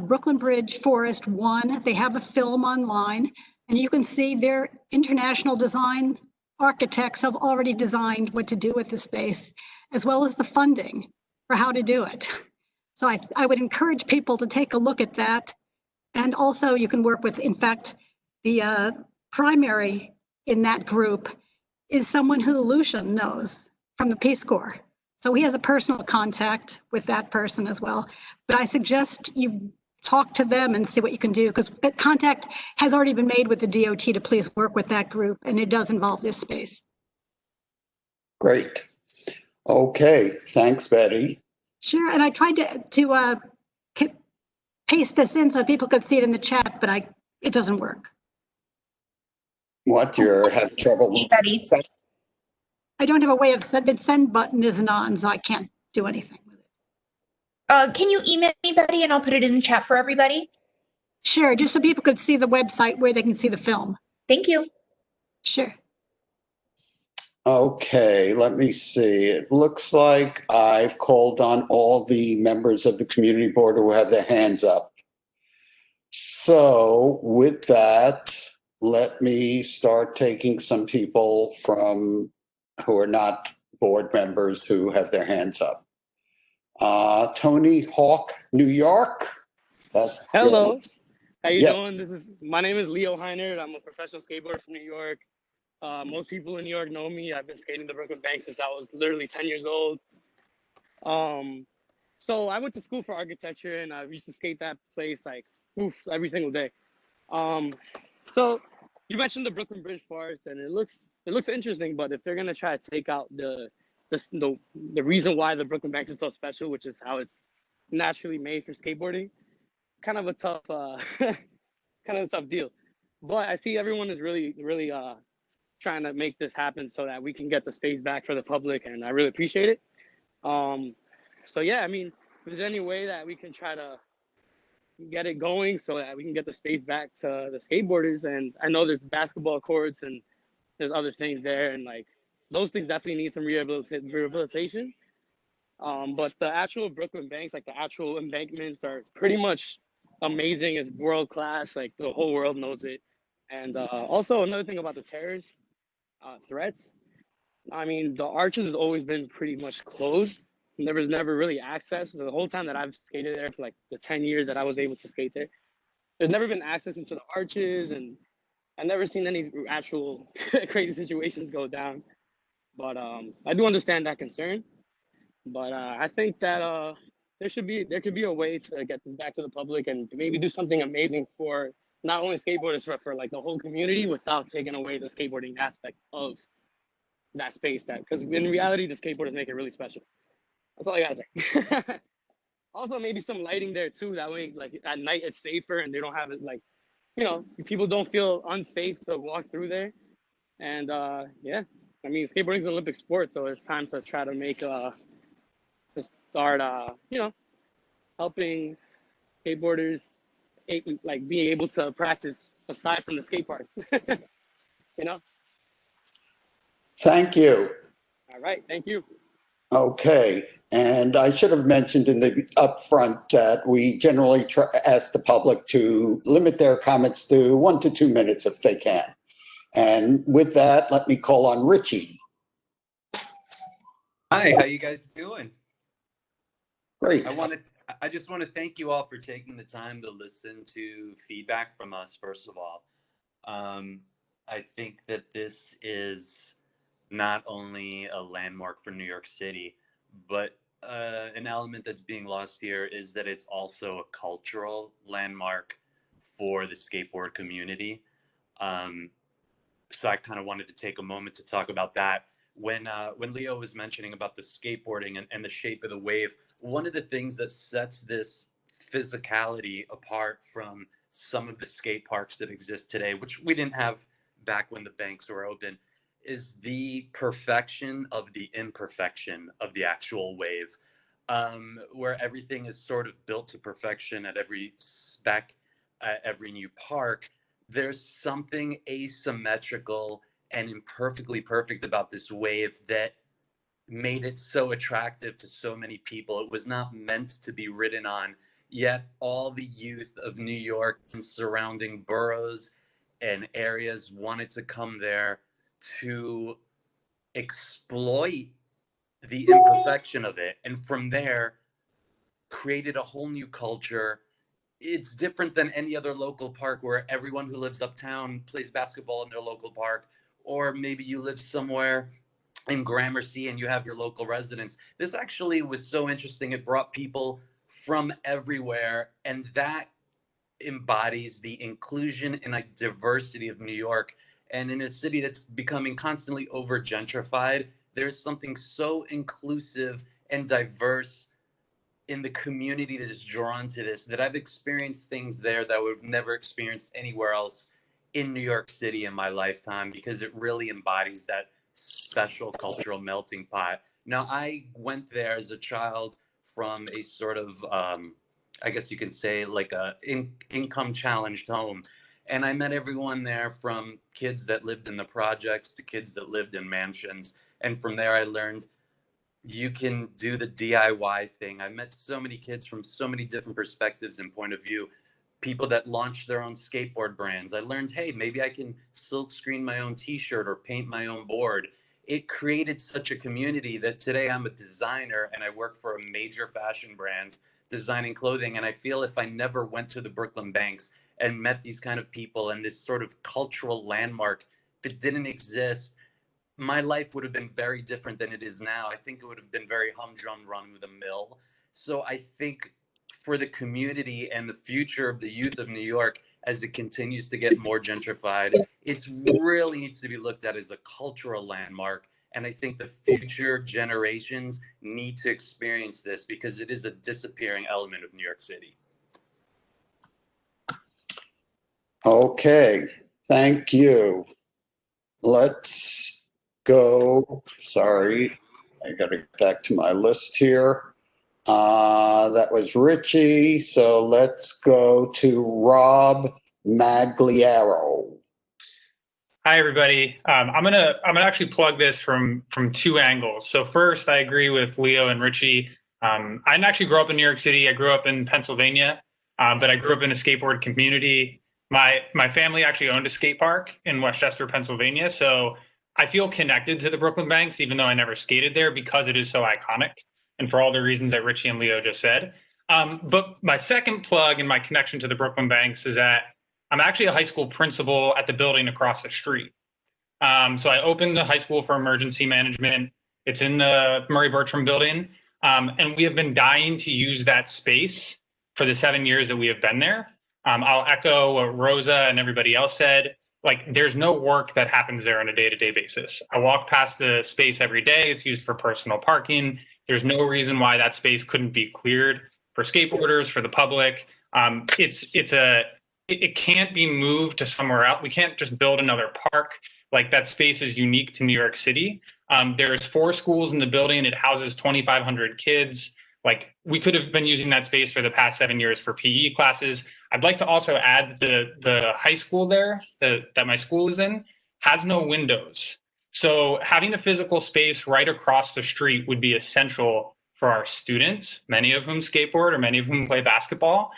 Brooklyn Bridge Forest won. They have a film online, and you can see their international design architects have already designed what to do with the space, as well as the funding for how to do it. So I would encourage people to take a look at that. And also you can work with, in fact, the primary in that group is someone who Lucian knows from the Peace Corps. So he has a personal contact with that person as well. But I suggest you talk to them and see what you can do, because contact has already been made with the DOT to please work with that group, and it does involve this space. Great. Okay, thanks, Betty. Sure, and I tried to paste this in so people could see it in the chat, but it doesn't work. What, you're having trouble with Betty. I don't have a way of the send button isn't on, so I can't do anything with it. Can you email me, Betty, and I'll put it in the chat for everybody? Sure, just so people could see the website where they can see the film. Thank you. Sure. Okay, let me see. It looks like I've called on all the members of the community board who have their hands up. So with that, let me start taking some people who are not board members who have their hands up. Tony Hawk, New York. Hello. How you Yes. doing? My name is Leo Heinert. I'm a professional skateboarder from New York. Most people in New York know me. I've been skating the Brooklyn Bank since I was literally 10 years old. So I went to school for architecture, and I used to skate that place every single day. So you mentioned the Brooklyn Bridge Forest, and it looks interesting. But if they're gonna try to take out the reason why the Brooklyn Bank is so special, which is how it's naturally made for skateboarding, kind of a tough deal. But I see everyone is really trying to make this happen so that we can get the space back for the public, and I really appreciate it. So yeah, I mean, if there's any way that we can try to get it going so that we can get the space back to the skateboarders, and I know there's basketball courts and there's other things there, and like those things definitely need some rehabilitation. But the actual Brooklyn banks, like the actual embankments, are pretty much amazing. It's world class. Like the whole world knows it. And also another thing about the terrorist threats, I mean, the arches has always been pretty much closed. There was never really access. The whole time that I've skated there for like the 10 years that I was able to skate there, there's never been access into the arches, and I've never seen any actual crazy situations go down. But I do understand that concern. But I think that there could be a way to get this back to the public and maybe do something amazing for not only skateboarders, but for like the whole community without taking away the skateboarding aspect of that space. Because in reality, the skateboarders make it really special. That's all I gotta say. Also, maybe some lighting there too. That way, like at night, it's safer and they don't have it like, people don't feel unsafe to walk through there. And yeah, I mean, skateboarding is an Olympic sport, so it's time to try to make to start helping skateboarders like being able to practice aside from the skate parks. Thank you. All right, thank you. Okay, And I should have mentioned in the upfront that we generally ask the public to limit their comments to 1 to 2 minutes if they can. And with that, let me call on Richie. Hi, how you guys doing? Great. I just want to thank you all for taking the time to listen to feedback from us, first of all. I think that this is not only a landmark for New York City, but an element that's being lost here is that it's also a cultural landmark for the skateboard community. So I kind of wanted to take a moment to talk about that. When Leo was mentioning about the skateboarding and the shape of the wave, one of the things that sets this physicality apart from some of the skate parks that exist today, which we didn't have back when the banks were open, is the perfection of the imperfection of the actual wave, where everything is sort of built to perfection at every spec, at every new park. There's something asymmetrical and imperfectly perfect about this wave that made it so attractive to so many people. It was not meant to be ridden on, yet all the youth of New York and surrounding boroughs and areas wanted to come there to exploit the imperfection of it. And from there, created a whole new culture. It's different than any other local park where everyone who lives uptown plays basketball in their local park, or maybe you live somewhere in Gramercy and you have your local residents. This actually was so interesting. It brought people from everywhere, and that embodies the inclusion and like diversity of New York. And in a city that's becoming constantly over gentrified, there's something so inclusive and diverse in the community that is drawn to this, that I've experienced things there that I would have never experienced anywhere else in New York City in my lifetime, because it really embodies that special cultural melting pot. Now, I went there as a child from a sort of, I guess you can say, like a income challenged home. And I met everyone there, from kids that lived in the projects to kids that lived in mansions. And from there, I learned you can do the DIY thing. I met so many kids from so many different perspectives and point of view. People that launched their own skateboard brands. I learned, hey, maybe I can silk screen my own t-shirt or paint my own board. It created such a community that today I'm a designer and I work for a major fashion brand designing clothing. And I feel if I never went to the Brooklyn Banks and met these kind of people and this sort of cultural landmark, if it didn't exist, my life would have been very different than it is now. I think it would have been very humdrum, run with a mill. So I think for the community and the future of the youth of New York, as it continues to get more gentrified, it really needs to be looked at as a cultural landmark. And I think the future generations need to experience this because it is a disappearing element of New York City. Okay, thank you. Let's go. Sorry, I got to get back to my list here. That was Richie. So let's go to Rob Magliaro. Hi, everybody. I'm gonna actually plug this from two angles. So first, I agree with Leo and Richie. I didn't actually grow up in New York City. I grew up in Pennsylvania, but I grew up in a skateboard community. My family actually owned a skate park in Westchester, Pennsylvania. So I feel connected to the Brooklyn Banks, even though I never skated there, because it is so iconic, and for all the reasons that Richie and Leo just said. But my second plug and my connection to the Brooklyn Banks is that I'm actually a high school principal at the building across the street. So I opened the high school for emergency management. It's in the Murray Bertram building. And we have been dying to use that space for the 7 years that we have been there. I'll echo what Rosa and everybody else said. Like, there's no work that happens there on a day-to-day basis. I walk past the space every day. It's used for personal parking. There's no reason why that space couldn't be cleared for skateboarders, for the public. It can't be moved to somewhere else. We can't just build another park. Like, that space is unique to New York City. There's 4 schools in the building. It houses 2,500 kids. Like, we could have been using that space for the past 7 years for PE classes. I'd like to also add the high school there that my school is in has no windows. So having a physical space right across the street would be essential for our students, many of whom skateboard or many of whom play basketball.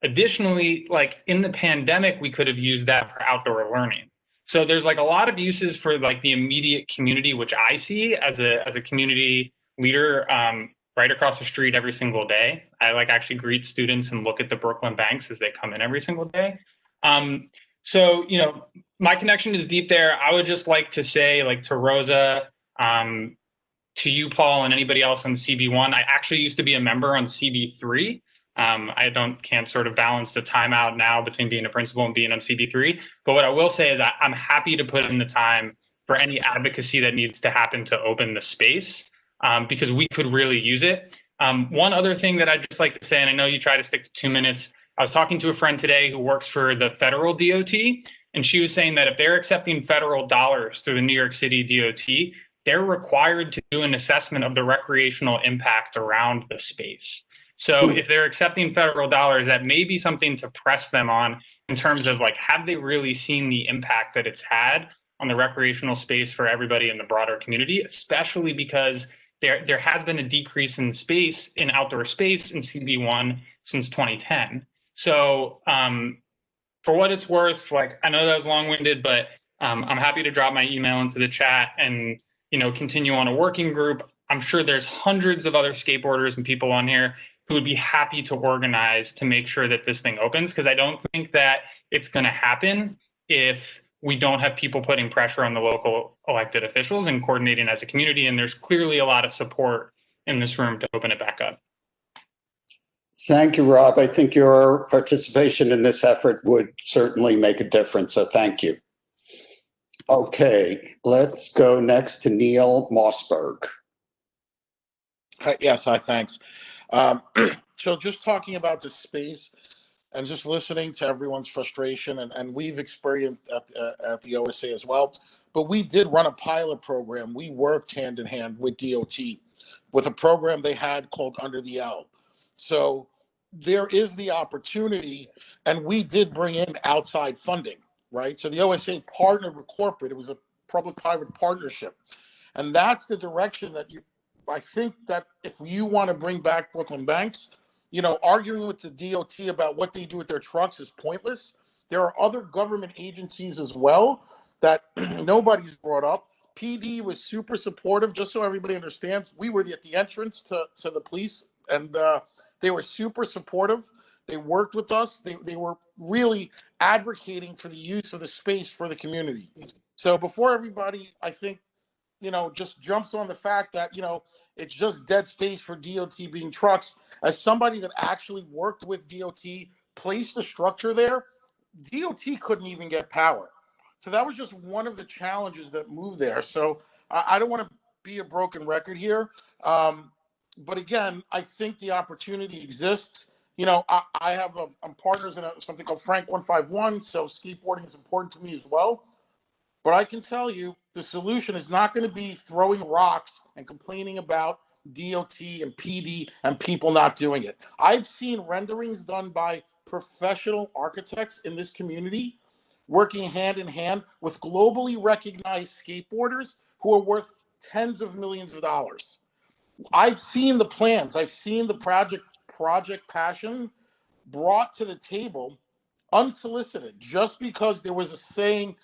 Additionally, like in the pandemic, we could have used that for outdoor learning. So there's like a lot of uses for like the immediate community, which I see as a community leader right across the street every single day. I like actually greet students and look at the Brooklyn banks as they come in every single day. So, you know, my connection is deep there. I would just like to say, like, to Rosa, to you, Paul, and anybody else on CB1, I actually used to be a member on CB3. I can't sort of balance the time out now between being a principal and being on CB3. But what I will say is I'm happy to put in the time for any advocacy that needs to happen to open the space, because we could really use it. One other thing that I'd just like to say, and I know you try to stick to 2 minutes, I was talking to a friend today who works for the federal DOT, and she was saying that if they're accepting federal dollars through the New York City DOT, they're required to do an assessment of the recreational impact around the space. So if they're accepting federal dollars, that may be something to press them on in terms of like, have they really seen the impact that it's had on the recreational space for everybody in the broader community, especially because there has been a decrease in space, in outdoor space in CB1 since 2010. So for what it's worth, like, I know that was long-winded, but I'm happy to drop my email into the chat and, you know, continue on a working group. I'm sure there's hundreds of other skateboarders and people on here who would be happy to organize to make sure that this thing opens, because I don't think that it's going to happen if we don't have people putting pressure on the local elected officials and coordinating as a community. And there's clearly a lot of support in this room to open it back up. Thank you, Rob. I think your participation in this effort would certainly make a difference, so thank you. Okay, let's go next to Neil Mossberg. Yes, hi, thanks. So just talking about the space and just listening to everyone's frustration, and we've experienced at the OSA as well, but we did run a pilot program. We worked hand in hand with DOT with a program they had called Under the L. So there is the opportunity, and we did bring in outside funding, right? So the OSA partnered with corporate. It was a public-private partnership. And that's the direction that I think that if you want to bring back Brooklyn Banks, you know, arguing with the DOT about what they do with their trucks is pointless. There are other government agencies as well that nobody's brought up. PD was super supportive, just so everybody understands. We were at the entrance to the police, and they were super supportive. They worked with us. They were really advocating for the use of the space for the community. So before everybody, I think, you know, just jumps on the fact that, you know, it's just dead space for DOT being trucks. As somebody that actually worked with DOT, placed a structure there, DOT couldn't even get power. So that was just one of the challenges that moved there. So I don't want to be a broken record here. But again, I think the opportunity exists. You know, I'm partners in something called Frank 151, so skateboarding is important to me as well. But I can tell you the solution is not going to be throwing rocks and complaining about DOT and PD and people not doing it. I've seen renderings done by professional architects in this community working hand in hand with globally recognized skateboarders who are worth tens of millions of dollars. I've seen the plans. I've seen the project passion brought to the table unsolicited, just because there was a saying,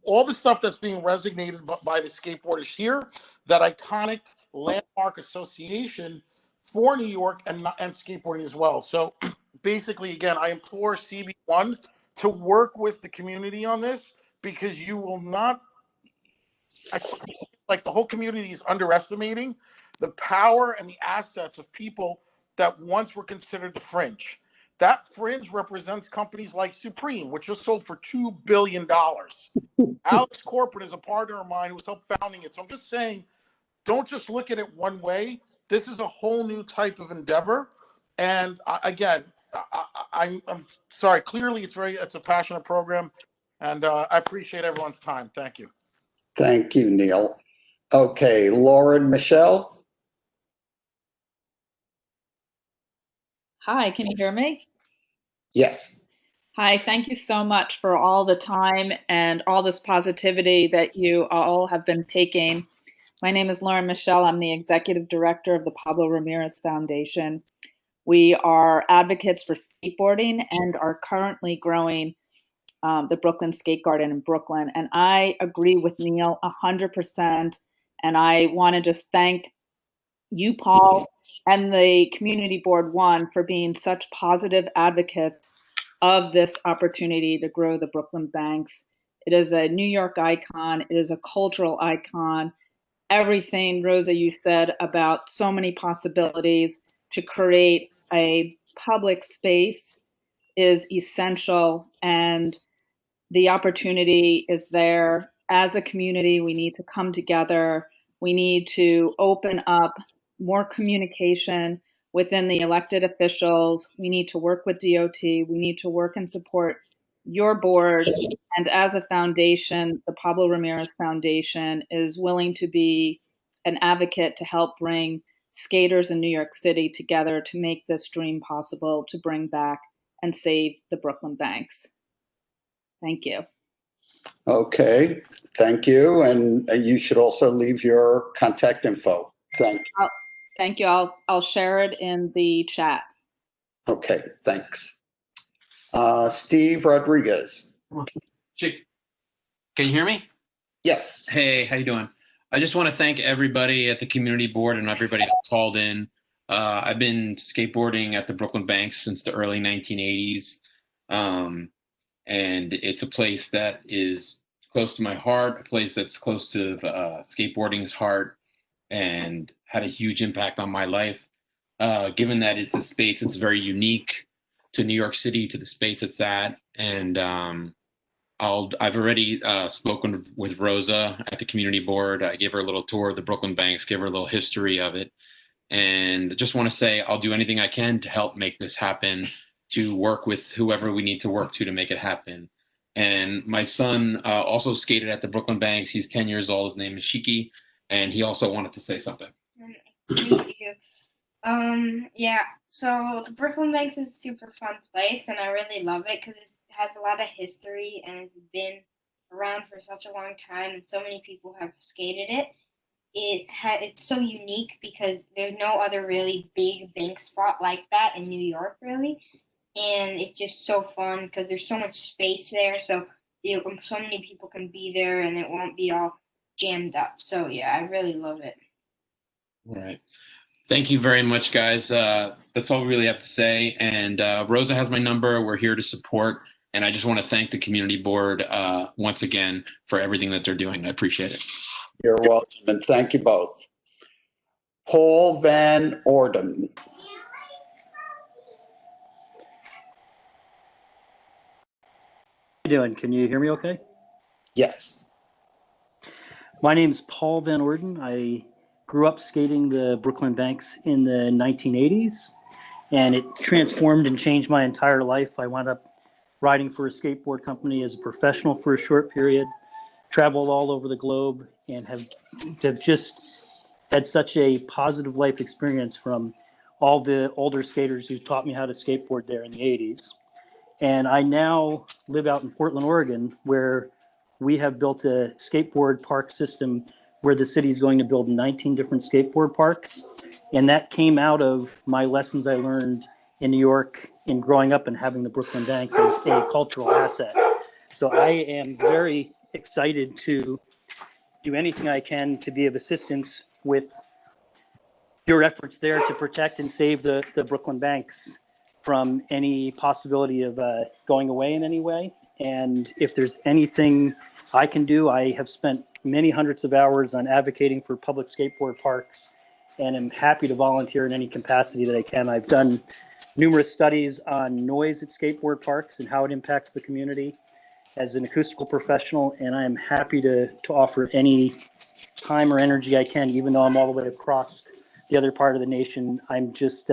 all the stuff that's being resonated by the skateboarders here, that iconic landmark association for New York and skateboarding as well. So basically, again, I implore CB1 to work with the community on this, because you will not, like, the whole community is underestimating the power and the assets of people that once were considered the fringe. That fringe represents companies like Supreme, which just sold for $2 billion. Alex Corporate is a partner of mine who's helped founding it. So I'm just saying, don't just look at it one way. This is a whole new type of endeavor. And again, I'm sorry. Clearly, it's a passionate program, and I appreciate everyone's time. Thank you. Thank you, Neil. Okay, Lauren Michelle. Hi, can you hear me? Yes. Hi, thank you so much for all the time and all this positivity that you all have been taking My name is Lauren Michelle. I'm the executive director of the Pablo Ramirez Foundation. We are advocates for skateboarding and are currently growing the Brooklyn Skate Garden in Brooklyn. And I agree with Neil 100%. And I want to just thank you, Paul, and the Community Board One for being such positive advocates of this opportunity to grow the Brooklyn Banks. It is a New York icon. It is a cultural icon. Everything, Rosa, you said about so many possibilities to create a public space is essential, and the opportunity is there. As a community, we need to come together. We need to open up more communication within the elected officials. We need to work with DOT. We need to work and support your board. And as a foundation, the Pablo Ramirez Foundation is willing to be an advocate to help bring skaters in New York City together to make this dream possible, to bring back and save the Brooklyn Banks. Thank you. Okay, thank you. And you should also leave your contact info. Thank you. Thank you. I'll share it in the chat. Okay, thanks. Steve Rodriguez. Jake, can you hear me? Yes. Hey, how you doing? I just want to thank everybody at the community board and everybody that called in. I've been skateboarding at the Brooklyn Banks since the early 1980s. And it's a place that is close to my heart, a place that's close to skateboarding's heart, and had a huge impact on my life. Given that it's a space that's very unique to New York City, to the space it's at, and I've already spoken with Rosa at the community board. I gave her a little tour of the Brooklyn Banks, gave her a little history of it, and just want to say I'll do anything I can to help make this happen, to work with whoever we need to work to make it happen. And my son also skated at the Brooklyn Banks. He's 10 years old. His name is Shiki, and he also wanted to say something. Thank you. Yeah, so the Brooklyn Banks is a super fun place, and I really love it because it has a lot of history and it's been around for such a long time, and so many people have skated it. It's so unique because there's no other really big bank spot like that in New York, really, and it's just so fun because there's so much space there, so so many people can be there, and it won't be all jammed up. So yeah, I really love it. All right. Thank you very much, guys. That's all we really have to say. And Rosa has my number. We're here to support. And I just want to thank the community board once again for everything that they're doing. I appreciate it. You're welcome, and thank you both. Paul Van Orden. How you doing? Can you hear me okay? Yes. My name is Paul Van Orden. I grew up skating the Brooklyn Banks in the 1980s, and it transformed and changed my entire life. I wound up riding for a skateboard company as a professional for a short period, traveled all over the globe, and have just had such a positive life experience from all the older skaters who taught me how to skateboard there in the 80s. And I now live out in Portland, Oregon, where we have built a skateboard park system where the city is going to build 19 different skateboard parks. And that came out of my lessons I learned in New York in growing up and having the Brooklyn Banks as a cultural asset. So I am very excited to do anything I can to be of assistance with your efforts there to protect and save the Brooklyn Banks from any possibility of going away in any way. And if there's anything I can do, I have spent many hundreds of hours on advocating for public skateboard parks, and am happy to volunteer in any capacity that I can. I've done numerous studies on noise at skateboard parks and how it impacts the community as an acoustical professional, and I am happy to offer any time or energy I can, even though I'm all the way across the other part of the nation. I'm just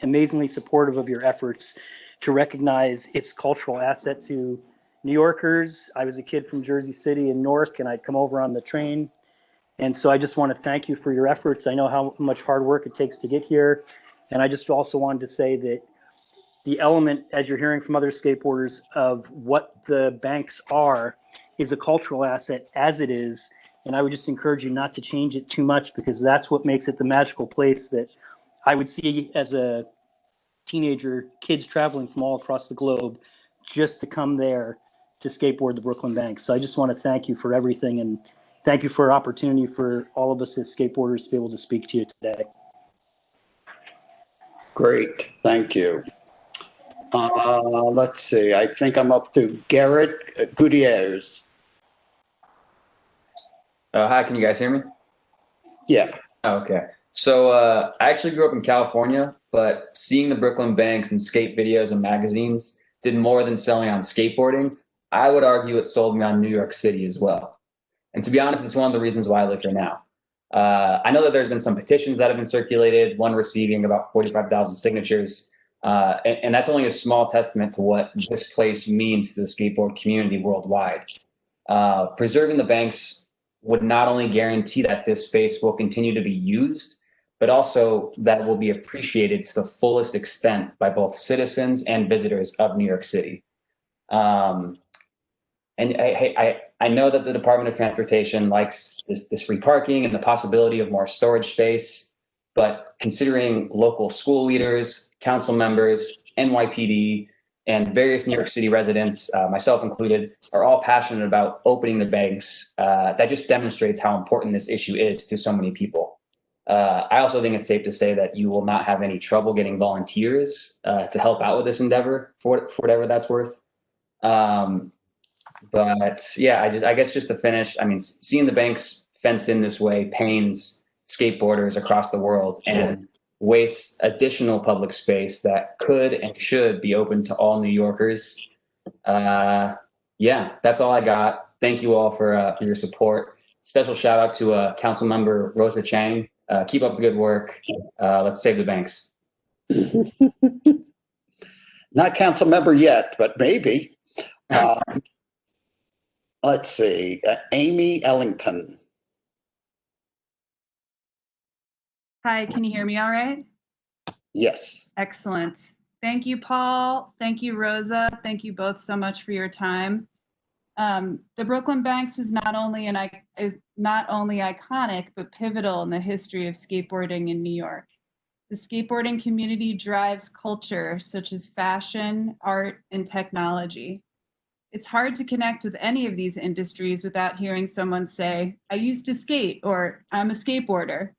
amazingly supportive of your efforts to recognize its cultural asset to New Yorkers. I was a kid from Jersey City in Newark, and I'd come over on the train. And so I just want to thank you for your efforts. I know how much hard work it takes to get here. And I just also wanted to say that the element, as you're hearing from other skateboarders, of what the banks are is a cultural asset, as it is And I would just encourage you not to change it too much, because that's what makes it the magical place that I would see as a teenager, kids traveling from all across the globe just to come there to skateboard the Brooklyn Banks. So I just want to thank you for everything, and thank you for an opportunity for all of us as skateboarders to be able to speak to you today. Great, thank you. Let's see, I think I'm up to Garrett Gutierrez. Hi, can you guys hear me? Yeah. Okay. So I actually grew up in California, but seeing the Brooklyn Banks and skate videos and magazines did more than selling on skateboarding. I would argue it sold me on New York City as well. And to be honest, it's one of the reasons why I live here now. I know that there's been some petitions that have been circulated, one receiving about 45,000 signatures. And that's only a small testament to what this place means to the skateboard community worldwide. Preserving the banks would not only guarantee that this space will continue to be used, but also that it will be appreciated to the fullest extent by both citizens and visitors of New York City. And I know that the Department of Transportation likes this free parking and the possibility of more storage space, but considering local school leaders, council members, NYPD, and various New York City residents, myself included, are all passionate about opening the banks. That just demonstrates how important this issue is to so many people. I also think it's safe to say that you will not have any trouble getting volunteers to help out with this endeavor for whatever that's worth. But yeah, I guess just to finish, I mean, seeing the banks fenced in this way pains skateboarders across the world and wastes additional public space that could and should be open to all New Yorkers. Yeah, that's all I got. Thank you all for your support. Special shout out to Council Member Rosa Chang. Keep up the good work. Let's save the banks. Not council member yet, but maybe. Let's see, Amy Ellington. Hi, can you hear me all right? Yes. Excellent. Thank you, Paul. Thank you, Rosa. Thank you both so much for your time. The Brooklyn Banks is not only iconic, but pivotal in the history of skateboarding in New York. The skateboarding community drives culture such as fashion, art, and technology. It's hard to connect with any of these industries without hearing someone say, I used to skate, or I'm a skateboarder.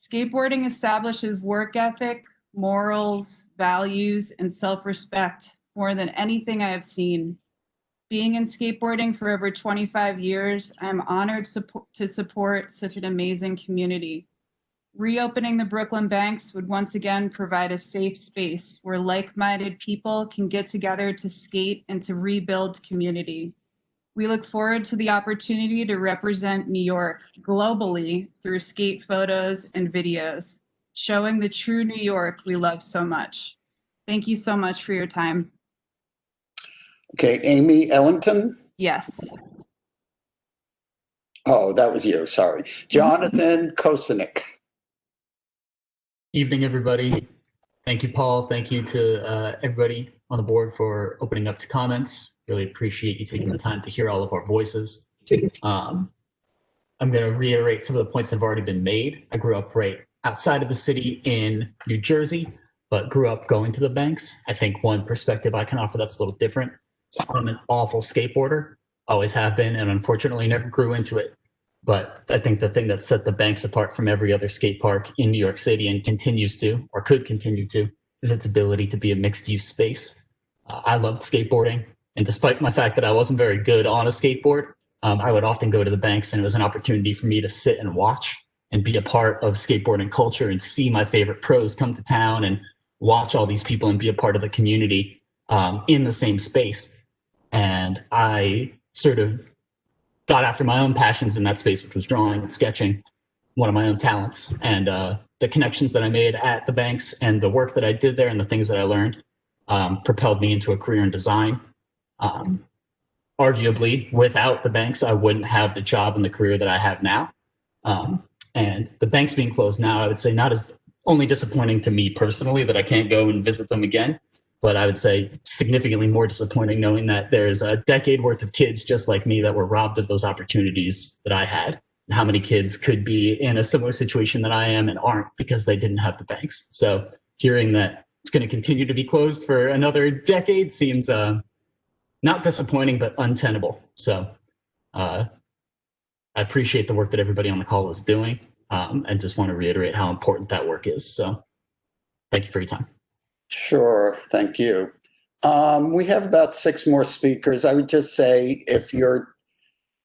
Skateboarding establishes work ethic, morals, values, and self-respect more than anything I have seen. Being in skateboarding for over 25 years, I'm honored to support such an amazing community. Reopening the Brooklyn Banks would once again provide a safe space where like-minded people can get together to skate and to rebuild community. We look forward to the opportunity to represent New York globally through skate photos and videos, showing the true New York we love so much. Thank you so much for your time. Okay, Amy Ellington. Yes. Oh, that was you, sorry. Jonathan Kosanik. Evening, everybody. Thank you, Paul. Thank you to everybody on the board for opening up to comments. Really appreciate you taking the time to hear all of our voices. I'm going to reiterate some of the points that have already been made. I grew up right outside of the city in New Jersey, but grew up going to the banks. I think one perspective I can offer that's a little different. I'm an awful skateboarder, always have been, and unfortunately never grew into it. But I think the thing that set the banks apart from every other skate park in New York City and continues to, or could continue to, is its ability to be a mixed use space. I loved skateboarding. And despite my fact that I wasn't very good on a skateboard, I would often go to the banks, and it was an opportunity for me to sit and watch and be a part of skateboarding culture and see my favorite pros come to town and watch all these people and be a part of the community in the same space. And I sort of got after my own passions in that space, which was drawing and sketching, one of my own talents. And the connections that I made at the banks and the work that I did there and the things that I learned propelled me into a career in design. Arguably, without the banks, I wouldn't have the job and the career that I have now. And the banks being closed now, I would say not as only disappointing to me personally that I can't go and visit them again, but I would say significantly more disappointing knowing that there's a decade worth of kids just like me that were robbed of those opportunities that I had. how many kids could be in a similar situation that I am and aren't because they didn't have the banks. So hearing that it's going to continue to be closed for another decade seems not disappointing, but untenable. So I appreciate the work that everybody on the call is doing, and just want to reiterate how important that work is. So thank you for your time. Sure, thank you. We have about 6 more speakers. I would just say if you're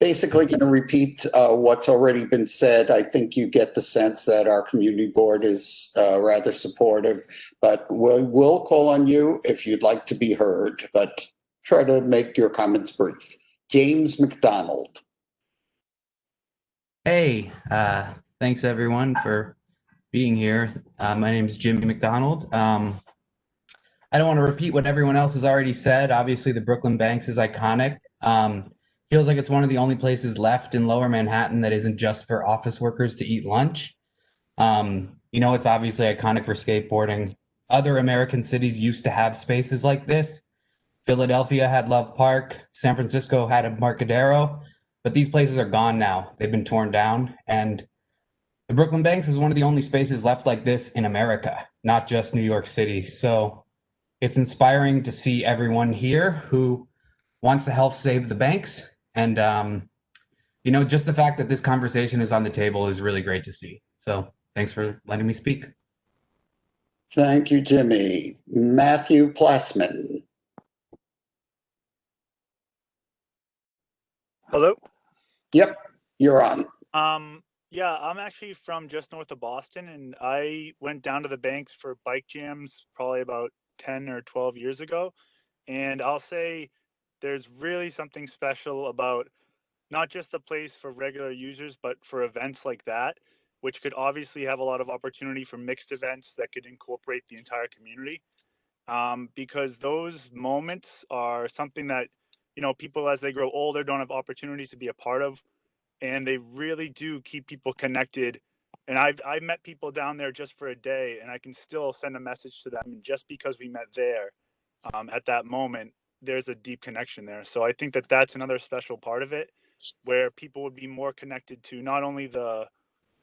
basically going to repeat what's already been said, I think you get the sense that our community board is rather supportive, but we'll call on you if you'd like to be heard, but try to make your comments brief. James McDonald. Hey, thanks everyone for being here. My name is Jimmy McDonald. I don't want to repeat what everyone else has already said. Obviously, the Brooklyn Banks is iconic. Feels like it's one of the only places left in Lower Manhattan that isn't just for office workers to eat lunch. It's obviously iconic for skateboarding. Other American cities used to have spaces like this. Philadelphia had Love Park. San Francisco had Embarcadero. But these places are gone now. They've been torn down. And the Brooklyn Banks is one of the only spaces left like this in America, not just New York City. So it's inspiring to see everyone here who wants to help save the banks. And, just the fact that this conversation is on the table is really great to see. So thanks for letting me speak. Thank you, Jimmy. Matthew Plassman. Hello? Yep, you're on. Yeah, I'm actually from just north of Boston, and I went down to the banks for bike jams probably about 10 or 12 years ago. And I'll say there's really something special about not just the place for regular users, but for events like that, which could obviously have a lot of opportunity for mixed events that could incorporate the entire community. Because those moments are something that, people as they grow older don't have opportunities to be a part of. And they really do keep people connected. And I've met people down there just for a day, and I can still send a message to them. And just because we met there at that moment, there's a deep connection there. So I think that that's another special part of it, where people would be more connected to not only the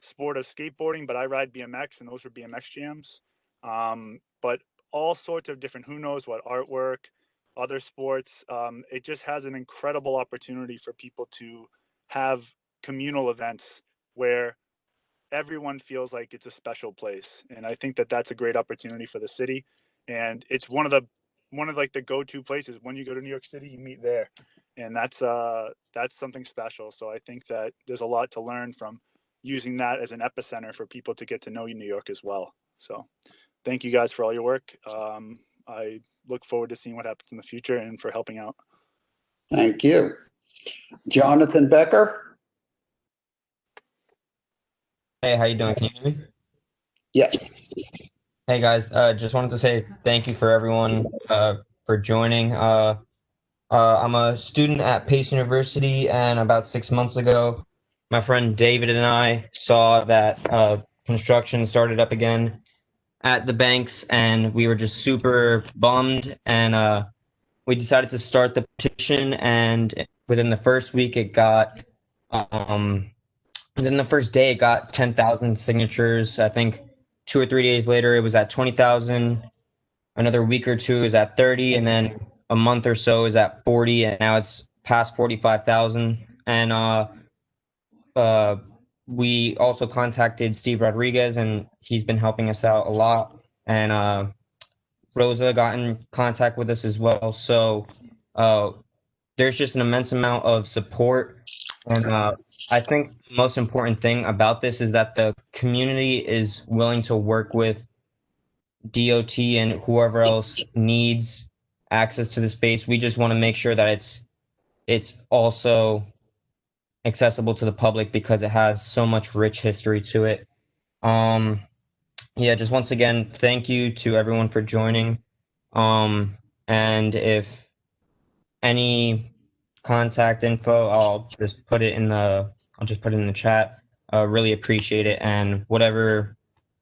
sport of skateboarding, but I ride BMX, and those were BMX jams. But all sorts of different, who knows what, artwork, other sports. It just has an incredible opportunity for people to have communal events where everyone feels like it's a special place. And I think that that's a great opportunity for the city. And it's one of like the go-to places. When you go to New York City, you meet there. And that's something special. So I think that there's a lot to learn from using that as an epicenter for people to get to know New York as well. So thank you guys for all your work. I look forward to seeing what happens in the future and for helping out. Thank you. Jonathan Becker. Hey, how you doing? Can you hear me? Yes. Hey guys, just wanted to say thank you for everyone for joining. I'm a student at Pace University, and about 6 months ago, my friend David and I saw that construction started up again at the banks, and we were just super bummed, and we decided to start the petition, and within the first week it got within the first day it got 10,000 signatures. I think 2 or 3 days later it was at 20,000. Another week or two is at 30, and then a month or so is at 40, and now it's past 45,000. And we also contacted Steve Rodriguez, and he's been helping us out a lot. And Rosa got in contact with us as well. So there's just an immense amount of support. And I think the most important thing about this is that the community is willing to work with DOT and whoever else needs access to the space. We just want to make sure that it's also accessible to the public because it has so much rich history to it. Yeah, just once again, thank you to everyone for joining. And if any contact info, I'll just put it in the chat. Really appreciate it, and whatever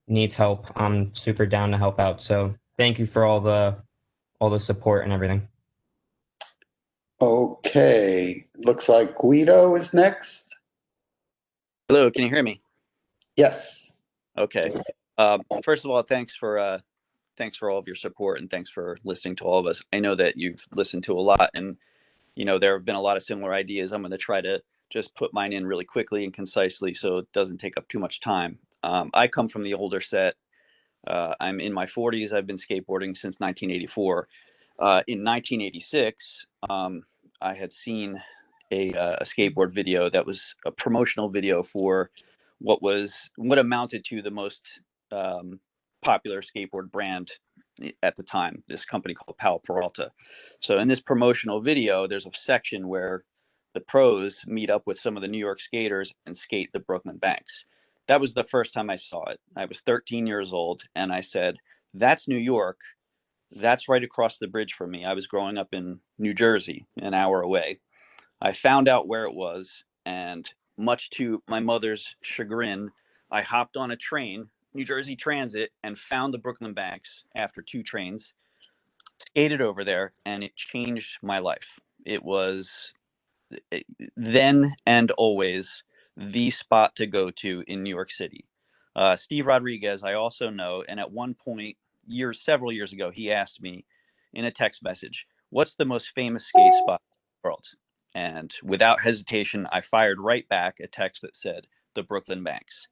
needs help, I'm super down to help out. So thank you for all the support and everything. Okay, looks like Guido is next. Hello, can you hear me? Yes. Okay. First of all, thanks for all of your support and thanks for listening to all of us. I know that you've listened to a lot, and there have been a lot of similar ideas. I'm going to try to just put mine in really quickly and concisely so it doesn't take up too much time. I come from the older set. I'm in my 40s. I've been skateboarding since 1984. In 1986, I had seen a skateboard video that was a promotional video for what amounted to the most popular skateboard brand at the time, this company called Powell Peralta. So in this promotional video, there's a section where the pros meet up with some of the New York skaters and skate the Brooklyn Banks. That was the first time I saw it. I was 13 years old, and I said, that's New York. That's right across the bridge from me. I was growing up in New Jersey, an hour away. I found out where it was, and much to my mother's chagrin, I hopped on a train, New Jersey Transit, and found the Brooklyn Banks after 2 trains, skated over there, and it changed my life. It was then and always the spot to go to in New York City. Steve Rodriguez, I also know, and at one point, several years ago, he asked me in a text message, what's the most famous skate spot in the world? And without hesitation, I fired right back a text that said, the Brooklyn Banks.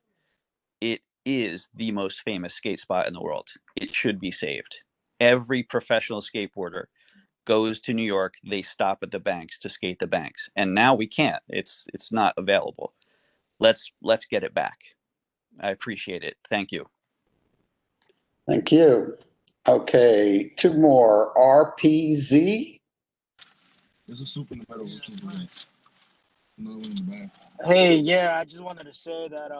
It is the most famous skate spot in the world. It should be saved. Every professional skateboarder goes to New York, they stop at the Banks to skate the Banks. And now we can't. It's not available. Let's get it back. I appreciate it. Thank you. Thank you. Okay, 2 more. RPZ. There's a soup in the middle. Another one in the back. Hey, yeah, I just wanted to say that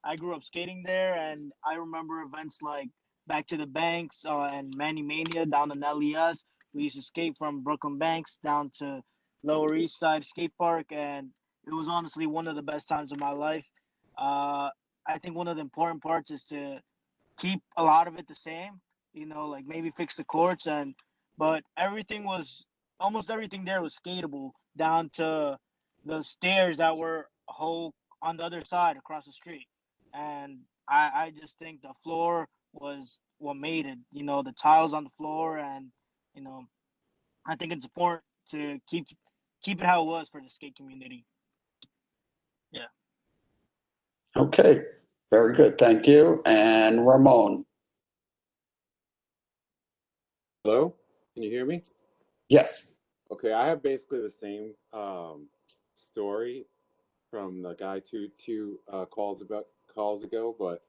I grew up skating there, and I remember events like Back to the Banks and Manny Mania down in LES. We used to skate from Brooklyn Banks down to Lower East Side Skate Park, and it was honestly one of the best times of my life. I think one of the important parts is to keep a lot of it the same, like maybe fix the courts, but almost everything there was skatable down to the stairs that were whole on the other side across the street. And I just think the floor was what made it, the tiles on the floor. And, I think it's important to keep it how it was for the skate community. Yeah. Okay, very good. Thank you. And Ramon. Hello, can you hear me? Yes. Okay, I have basically the same story from the guy two calls ago, but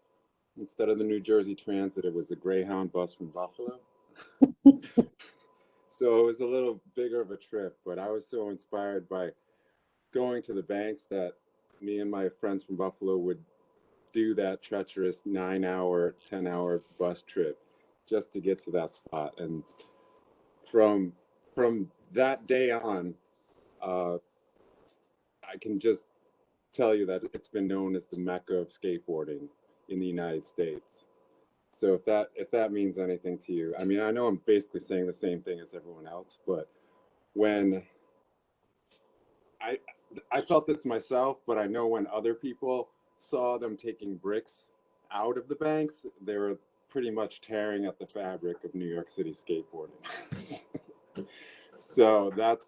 instead of the New Jersey Transit, it was the Greyhound bus from Buffalo. So it was a little bigger of a trip, but I was so inspired by going to the Banks that me and my friends from Buffalo would do that treacherous 9-hour, 10-hour bus trip just to get to that spot. And from that day on, I can just tell you that it's been known as the Mecca of skateboarding in the United States. So if that means anything to you, I mean, I know I'm basically saying the same thing as everyone else, but when I felt this myself, but I know when other people saw them taking bricks out of the Banks, they were pretty much tearing at the fabric of New York City skateboarding. So that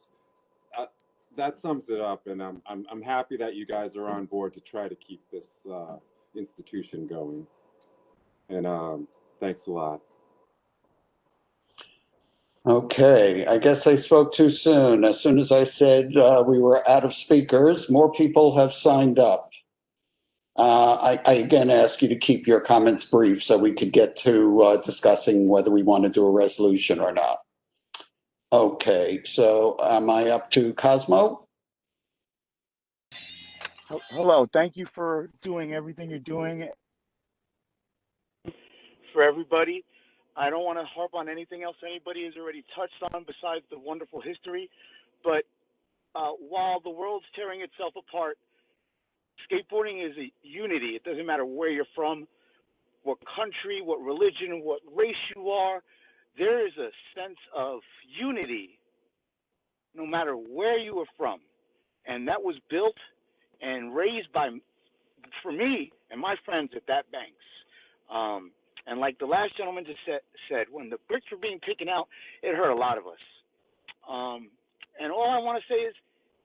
sums it up, and I'm happy that you guys are on board to try to keep this institution going. And thanks a lot. Okay, I guess I spoke too soon. As soon as I said we were out of speakers, more people have signed up. I again ask you to keep your comments brief so we could get to discussing whether we want to do a resolution or not. Okay, so am I up to Cosmo? Hello, thank you for doing everything you're doing for everybody. I don't want to harp on anything else anybody has already touched on besides the wonderful history, but while the world's tearing itself apart, skateboarding is a unity. It doesn't matter where you're from, what country, what religion, what race you are. There is a sense of unity no matter where you are from. And that was built and raised by for me and my friends at that banks. And like the last gentleman just said, when the bricks were being taken out, it hurt a lot of us. And all I want to say is,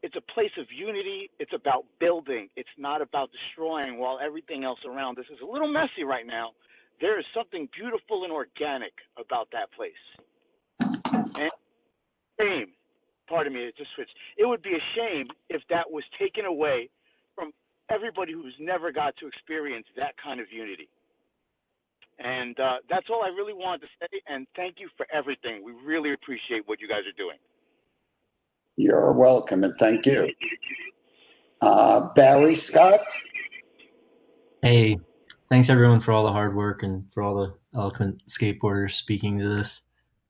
it's a place of unity. It's about building. It's not about destroying while everything else around us is a little messy right now. There is something beautiful and organic about that place. And shame, pardon me, it just switched. It would be a shame if that was taken away from everybody who's never got to experience that kind of unity. And that's all I really wanted to say. And thank you for everything. We really appreciate what you guys are doing. You're welcome, and thank you. Barry Scott? Hey, thanks everyone for all the hard work and for all the eloquent skateboarders speaking to this.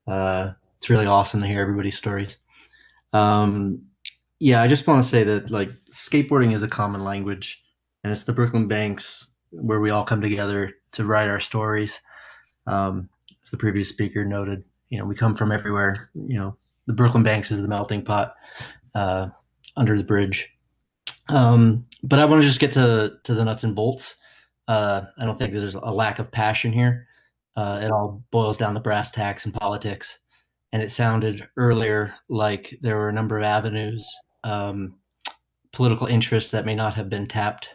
It's really awesome to hear everybody's stories. Yeah, I just want to say that like skateboarding is a common language, and it's the Brooklyn Banks where we all come together to write our stories. As the previous speaker noted, we come from everywhere. The Brooklyn Banks is the melting pot under the bridge. But I want to just get to the nuts and bolts. I don't think there's a lack of passion here. It all boils down to brass tacks and politics. And it sounded earlier like there were a number of avenues, political interests that may not have been tapped.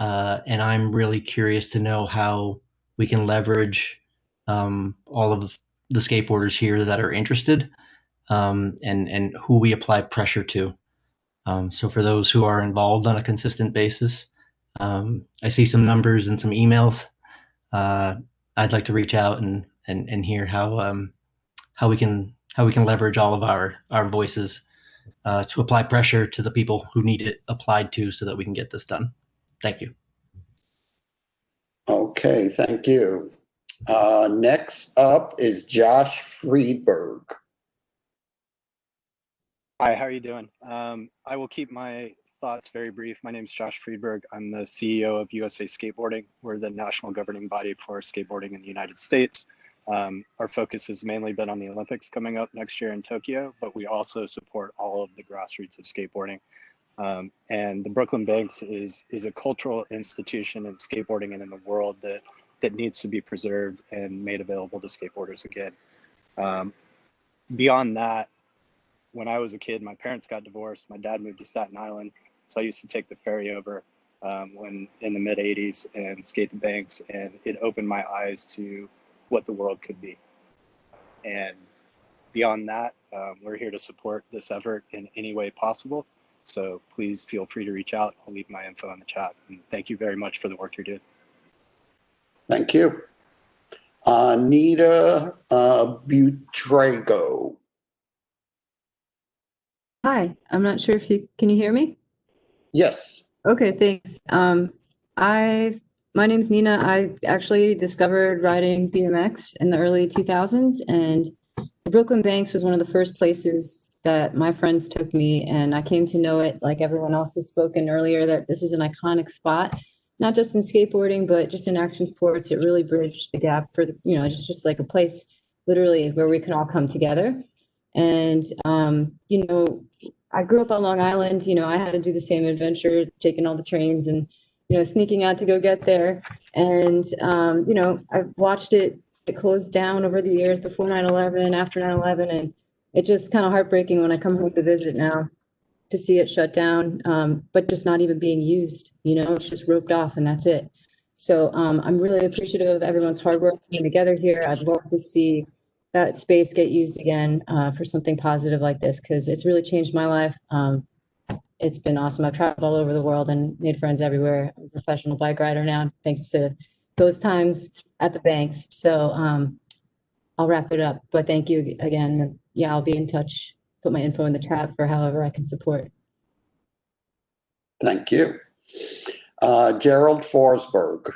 And I'm really curious to know how we can leverage all of the skateboarders here that are interested, and who we apply pressure to. So for those who are involved on a consistent basis, I see some numbers and some emails. I'd like to reach out and hear how we can leverage all of our voices to apply pressure to the people who need it applied to, so that we can get this done. Thank you. Okay, thank you. Next up is Josh Friedberg. Hi, how are you doing? I will keep my thoughts very brief. My name is Josh Friedberg. I'm the CEO of USA Skateboarding. We're the national governing body for skateboarding in the United States. Our focus has mainly been on the Olympics coming up next year in Tokyo, but we also support all of the grassroots of skateboarding. And the Brooklyn Banks is a cultural institution in skateboarding and in the world that needs to be preserved and made available to skateboarders again. Beyond that, when I was a kid, my parents got divorced. My dad moved to Staten Island, so I used to take the ferry over when in the mid 80s and skate the banks, and it opened my eyes to what the world could be. And beyond that, we're here to support this effort in any way possible. So please feel free to reach out. I'll leave my info in the chat. And thank you very much for the work you're doing. Thank you. Anita Butrago. Hi, I'm not sure if can you hear me? Yes. Okay, thanks. My name's Nina. I actually discovered riding BMX in the early 2000s, and the Brooklyn Banks was one of the first places that my friends took me, and I came to know it, like everyone else has spoken earlier, that this is an iconic spot, not just in skateboarding, but just in action sports. It really bridged the gap for the, just like a place literally where we can all come together. And, I grew up on Long Island. I had to do the same adventure, taking all the trains and, sneaking out to go get there. And, I watched it close down over the years before 9/11, after 9/11. And it's just kind of heartbreaking when I come home to visit now to see it shut down, but just not even being used. It's just roped off and that's it. So I'm really appreciative of everyone's hard work coming together here. I'd love to see that space get used again for something positive like this, because it's really changed my life. It's been awesome. I've traveled all over the world and made friends everywhere. I'm a professional bike rider now, thanks to those times at the banks. So I'll wrap it up, but thank you again. Yeah, I'll be in touch. Put my info in the chat for however I can support. Thank you. Gerald Forsberg.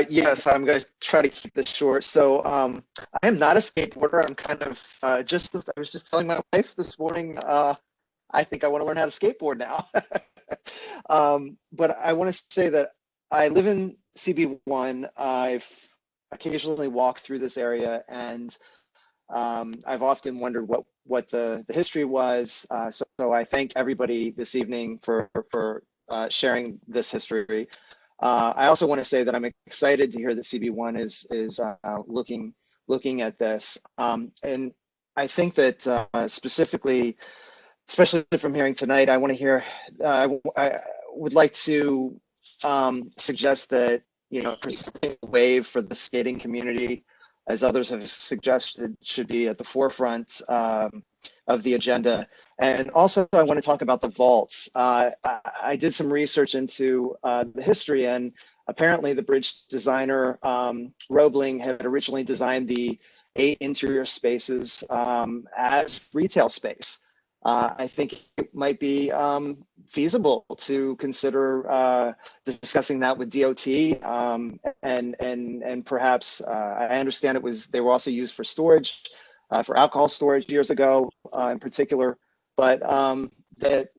Yes, I'm going to try to keep this short. So I am not a skateboarder. I'm kind of I was just telling my wife this morning, I think I want to learn how to skateboard now. But I want to say that I live in CB1. I've occasionally walked through this area, and I've often wondered what the history was. So I thank everybody this evening for sharing this history. I also want to say that I'm excited to hear that CB1 is looking at this, and I think that specifically, especially from hearing tonight, I want to hear. I would like to suggest that pursuing a wave for the skating community, as others have suggested, should be at the forefront of the agenda. And also, I want to talk about the vaults. I did some research into the history, and apparently the bridge designer, Roebling, had originally designed the 8 interior spaces as retail space. I think it might be feasible to consider discussing that with DOT, and perhaps I understand they were also used for storage, for alcohol storage years ago in particular, but that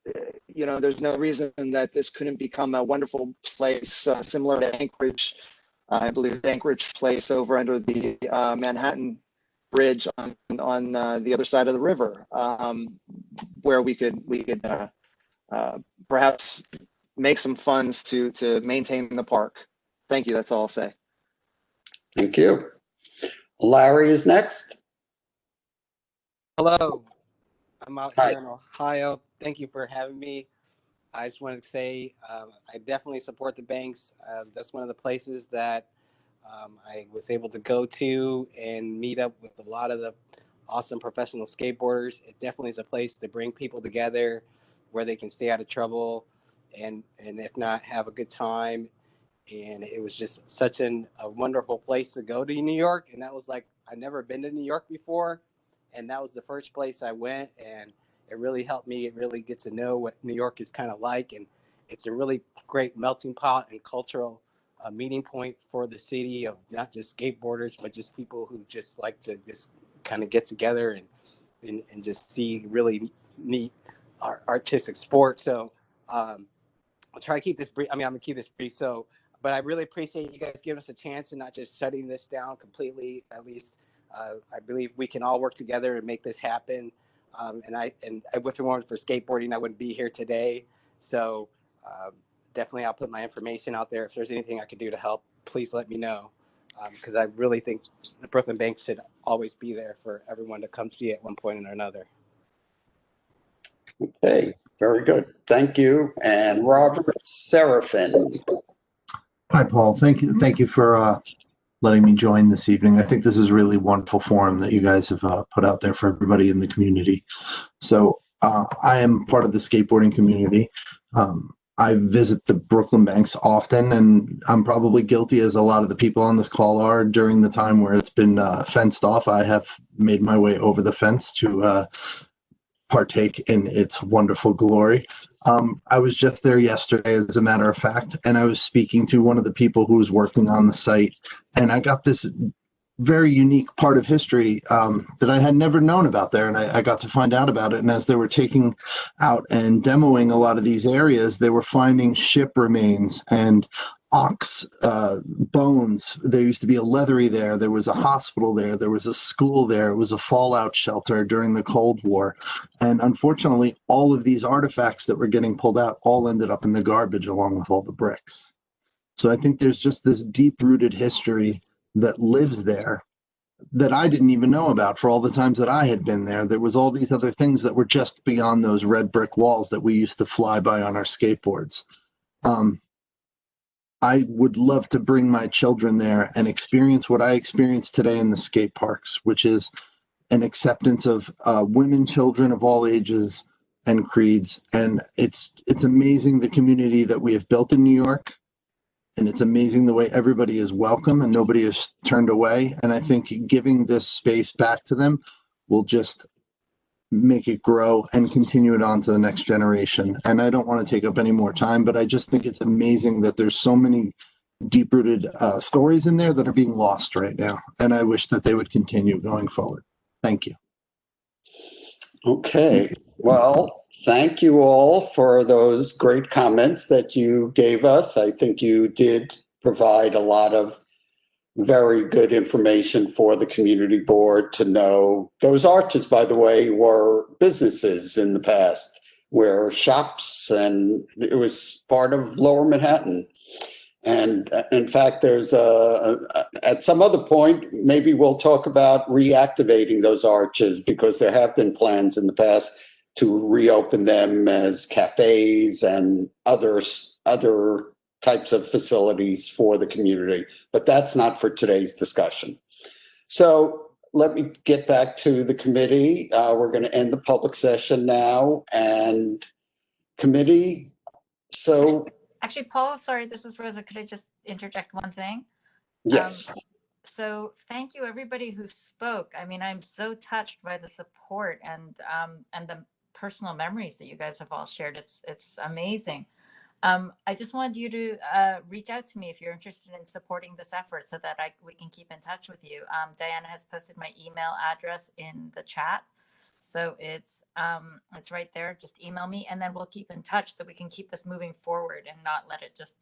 there's no reason that this couldn't become a wonderful place similar to Anchorage. I believe Anchorage Place over under the Manhattan Bridge on the other side of the river, where we could perhaps make some funds to maintain the park. Thank you. That's all I'll say. Thank you. Larry is next. Hello, I'm out Hi. here in Ohio. Thank you for having me. I just wanted to say I definitely support the banks. That's one of the places that I was able to go to and meet up with a lot of the awesome professional skateboarders. It definitely is a place to bring people together where they can stay out of trouble and if not, have a good time. And it was just such a wonderful place to go to New York. And that was like, I'd never been to New York before. And that was the first place I went. And it really helped me really get to know what New York is kind of like. And it's a really great melting pot and cultural meeting point for the city of not just skateboarders, but just people who just like to just kind of get together and just see really neat artistic sports. So I'll try to keep this brief. I'm going to keep this brief. So, but I really appreciate you guys giving us a chance and not just shutting this down completely. At least I believe we can all work together and make this happen. And if it weren't for skateboarding, I wouldn't be here today. So definitely I'll put my information out there. If there's anything I could do to help, please let me know. Because I really think the Brooklyn Banks should always be there for everyone to come see at one point or another. Okay, very good. Thank you. And Robert Seraphin. Hi, Paul. Thank you for letting me join this evening. I think this is a really wonderful forum that you guys have put out there for everybody in the community. So I am part of the skateboarding community. I visit the Brooklyn Banks often, and I'm probably guilty, as a lot of the people on this call are, during the time where it's been fenced off. I have made my way over the fence to partake in its wonderful glory. I was just there yesterday, as a matter of fact, and I was speaking to one of the people who was working on the site, and I got this very unique part of history that I had never known about there, and I got to find out about it. And as they were taking out and demoing a lot of these areas, they were finding ship remains and ox bones. There used to be a leathery there. There was a hospital there. There was a school there. It was a fallout shelter during the Cold War. And unfortunately, all of these artifacts that were getting pulled out all ended up in the garbage along with all the bricks. So I think there's just this deep-rooted history that lives there that I didn't even know about for all the times that I had been there. There was all these other things that were just beyond those red brick walls that we used to fly by on our skateboards. I would love to bring my children there and experience what I experienced today in the skate parks, which is an acceptance of women, children of all ages and creeds. And it's amazing the community that we have built in New York. And it's amazing the way everybody is welcome and nobody is turned away. And I think giving this space back to them will just make it grow and continue it on to the next generation. And I don't want to take up any more time, but I just think it's amazing that there's so many deep-rooted stories in there that are being lost right now. And I wish that they would continue going forward. Thank you. Okay, well, thank you all for those great comments that you gave us. I think you did provide a lot of very good information for the community board to know. Those arches, by the way, were businesses in the past. were shops, and it was part of Lower Manhattan. And in fact, there's at some other point, maybe we'll talk about reactivating those arches, because there have been plans in the past to reopen them as cafes and other types of facilities for the community. But that's not for today's discussion. So let me get back to the committee. We're going to end the public session now, and committee. So actually, Paul, sorry, this is Rosa. Could I just interject one thing? yes. So thank you everybody who spoke. I mean, I'm so touched by the support and the personal memories that you guys have all shared. It's amazing. I just wanted you to reach out to me if you're interested in supporting this effort, so that we can keep in touch with you. Diana has posted my email address in the chat, so it's right there. Just email me, and then we'll keep in touch so we can keep this moving forward and not let it just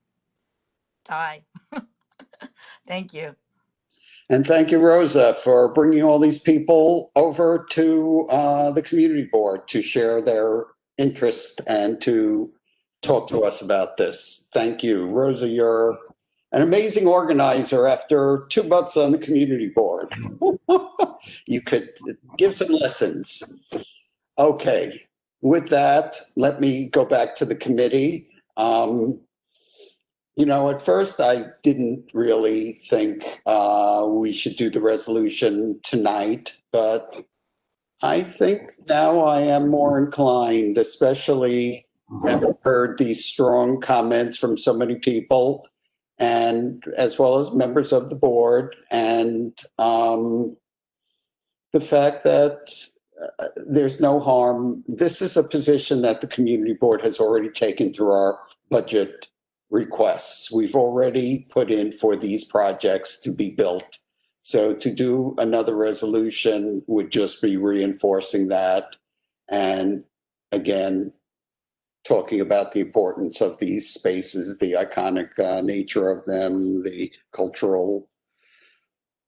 die. Thank you. And thank you, Rosa, for bringing all these people over to the community board to share their interest and to talk to us about this. Thank you. Rosa, you're an amazing organizer after 2 months on the community board. You could give some lessons. Okay, with that, let me go back to the committee. You know, at first I didn't really think we should do the resolution tonight, but I think now I am more inclined, especially having heard these strong comments from so many people, and as well as members of the board, and the fact that there's no harm. This is a position that the community board has already taken through our budget requests. We've already put in for these projects to be built. So to do another resolution would just be reinforcing that. And again, talking about the importance of these spaces, the iconic nature of them, the cultural,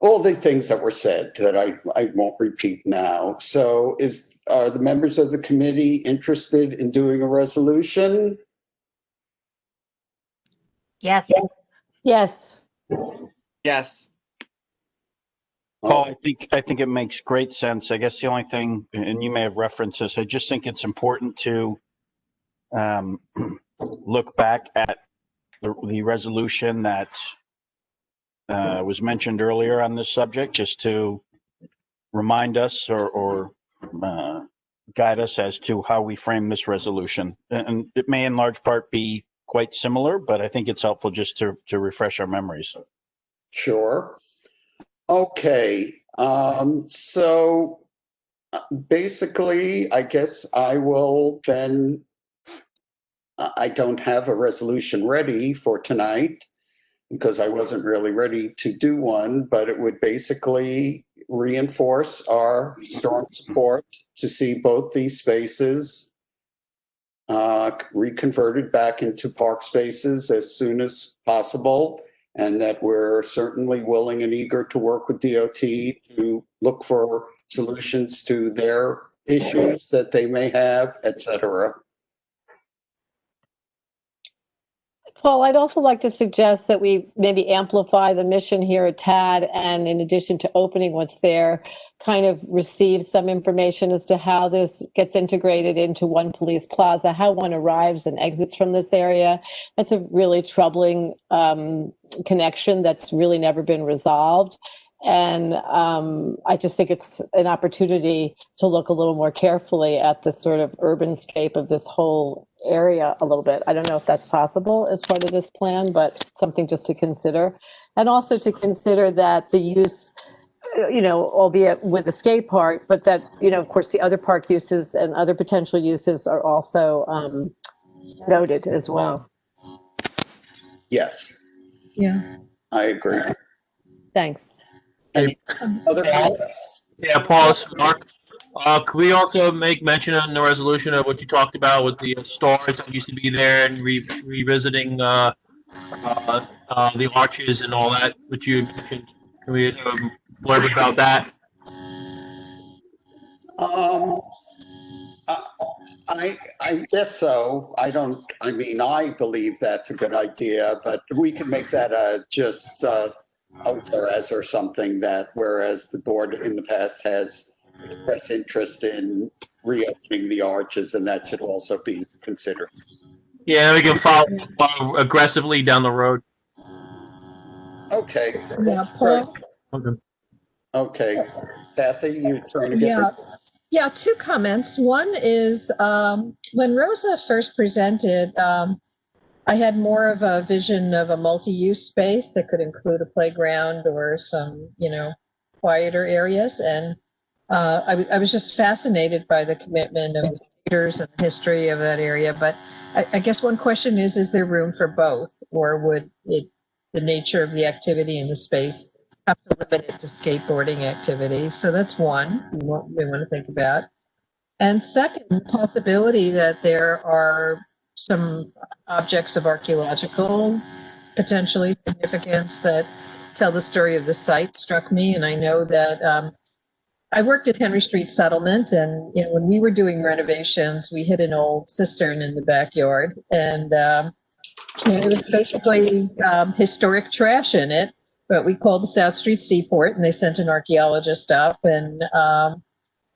all the things that were said that I won't repeat now. So are the members of the committee interested in doing a resolution? Yes. Yes. Yes. Paul, I think it makes great sense. I guess the only thing, and you may have referenced this, I just think it's important to look back at the resolution that was mentioned earlier on this subject, just to remind us or guide us as to how we frame this resolution. And it may in large part be quite similar, but I think it's helpful just to refresh our memories. Sure. Okay. So basically, I guess I will then, I don't have a resolution ready for tonight because I wasn't really ready to do one, but it would basically reinforce our strong support to see both these spaces reconverted back into park spaces as soon as possible, and that we're certainly willing and eager to work with DOT to look for solutions to their issues that they may have, et cetera. Paul, I'd also like to suggest that we maybe amplify the mission here at TAD, and in addition to opening what's there, kind of receive some information as to how this gets integrated into One Police Plaza, how one arrives and exits from this area. That's a really troubling connection that's really never been resolved. And I just think it's an opportunity to look a little more carefully at the sort of urban scape of this whole area a little bit. I don't know if that's possible as part of this plan, but something just to consider. And also to consider that the use, albeit with the skate park, but that, of course, the other park uses and other potential uses are also noted as well. Yes. Yeah. I agree. Thanks. Any other comments? Yeah, Paul, this is Mark. Could we also make mention on the resolution of what you talked about with the stores that used to be there and revisiting the arches and all that, which you mentioned? Can we blurb about that? I guess so. I believe that's a good idea, but we can make that just a whereas or something, that whereas the board in the past has expressed interest in reopening the arches, and that should also be considered. Yeah, we can follow aggressively down the road. Okay. Yeah, Paul. Okay. Kathy, you trying to get Yeah. Yeah, two comments. One is when Rosa first presented, I had more of a vision of a multi-use space that could include a playground or some, quieter areas. And I was just fascinated by the commitment of the leaders and the history of that area. But I guess one question is there room for both, or would the nature of the activity in the space have to limit it to skateboarding activity? So that's one we want to think about. And second, the possibility that there are some objects of archaeological potentially significance that tell the story of the site struck me. And I know that I worked at Henry Street Settlement, and when we were doing renovations, we hid an old cistern in the backyard, and it was basically historic trash in it. But we called the South Street Seaport, and they sent an archaeologist up and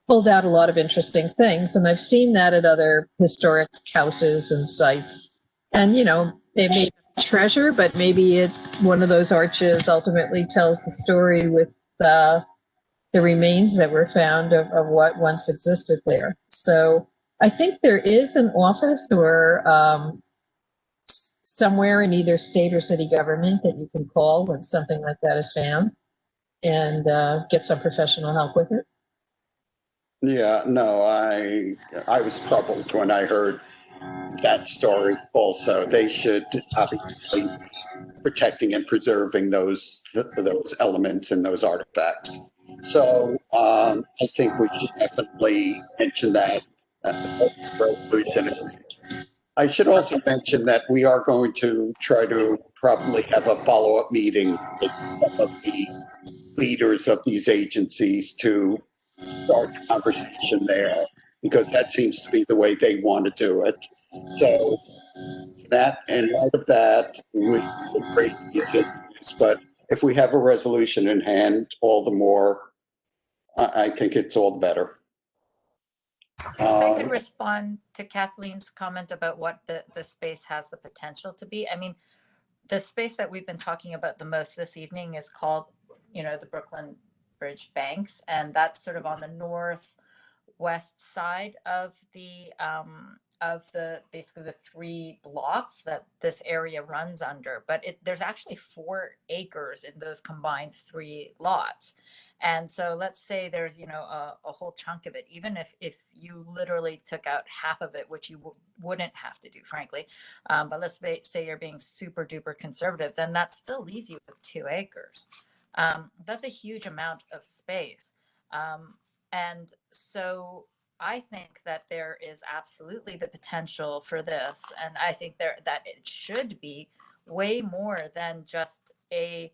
pulled out a lot of interesting things. And I've seen that at other historic houses and sites. And, it may be treasure, but maybe one of those arches ultimately tells the story with the remains that were found of what once existed there. So I think there is an office or somewhere in either state or city government that you can call when something like that is found and get some professional help with it. Yeah, no, I was troubled when I heard that story also. They should obviously be protecting and preserving those elements and those artifacts. So I think we should definitely mention that resolution. I should also mention that we are going to try to probably have a follow-up meeting with some of the leaders of these agencies to start the conversation there, because that seems to be the way they want to do it. So that, in light of that, we should raise these issues. But if we have a resolution in hand, all the more, I think it's all the better. If I could respond to Kathleen's comment about what the space has the potential to be. I mean, the space that we've been talking about the most this evening is called, the Brooklyn Bridge Banks, and that's sort of on the northwest side of the basically the 3 blocks that this area runs under. But there's actually 4 acres in those combined 3 lots. And so let's say there's, a whole chunk of it, even if you literally took out half of it, which you wouldn't have to do, frankly. But let's say you're being super duper conservative, then that still leaves you with 2 acres. That's a huge amount of space. And so I think that there is absolutely the potential for this. And I think that it should be way more than just a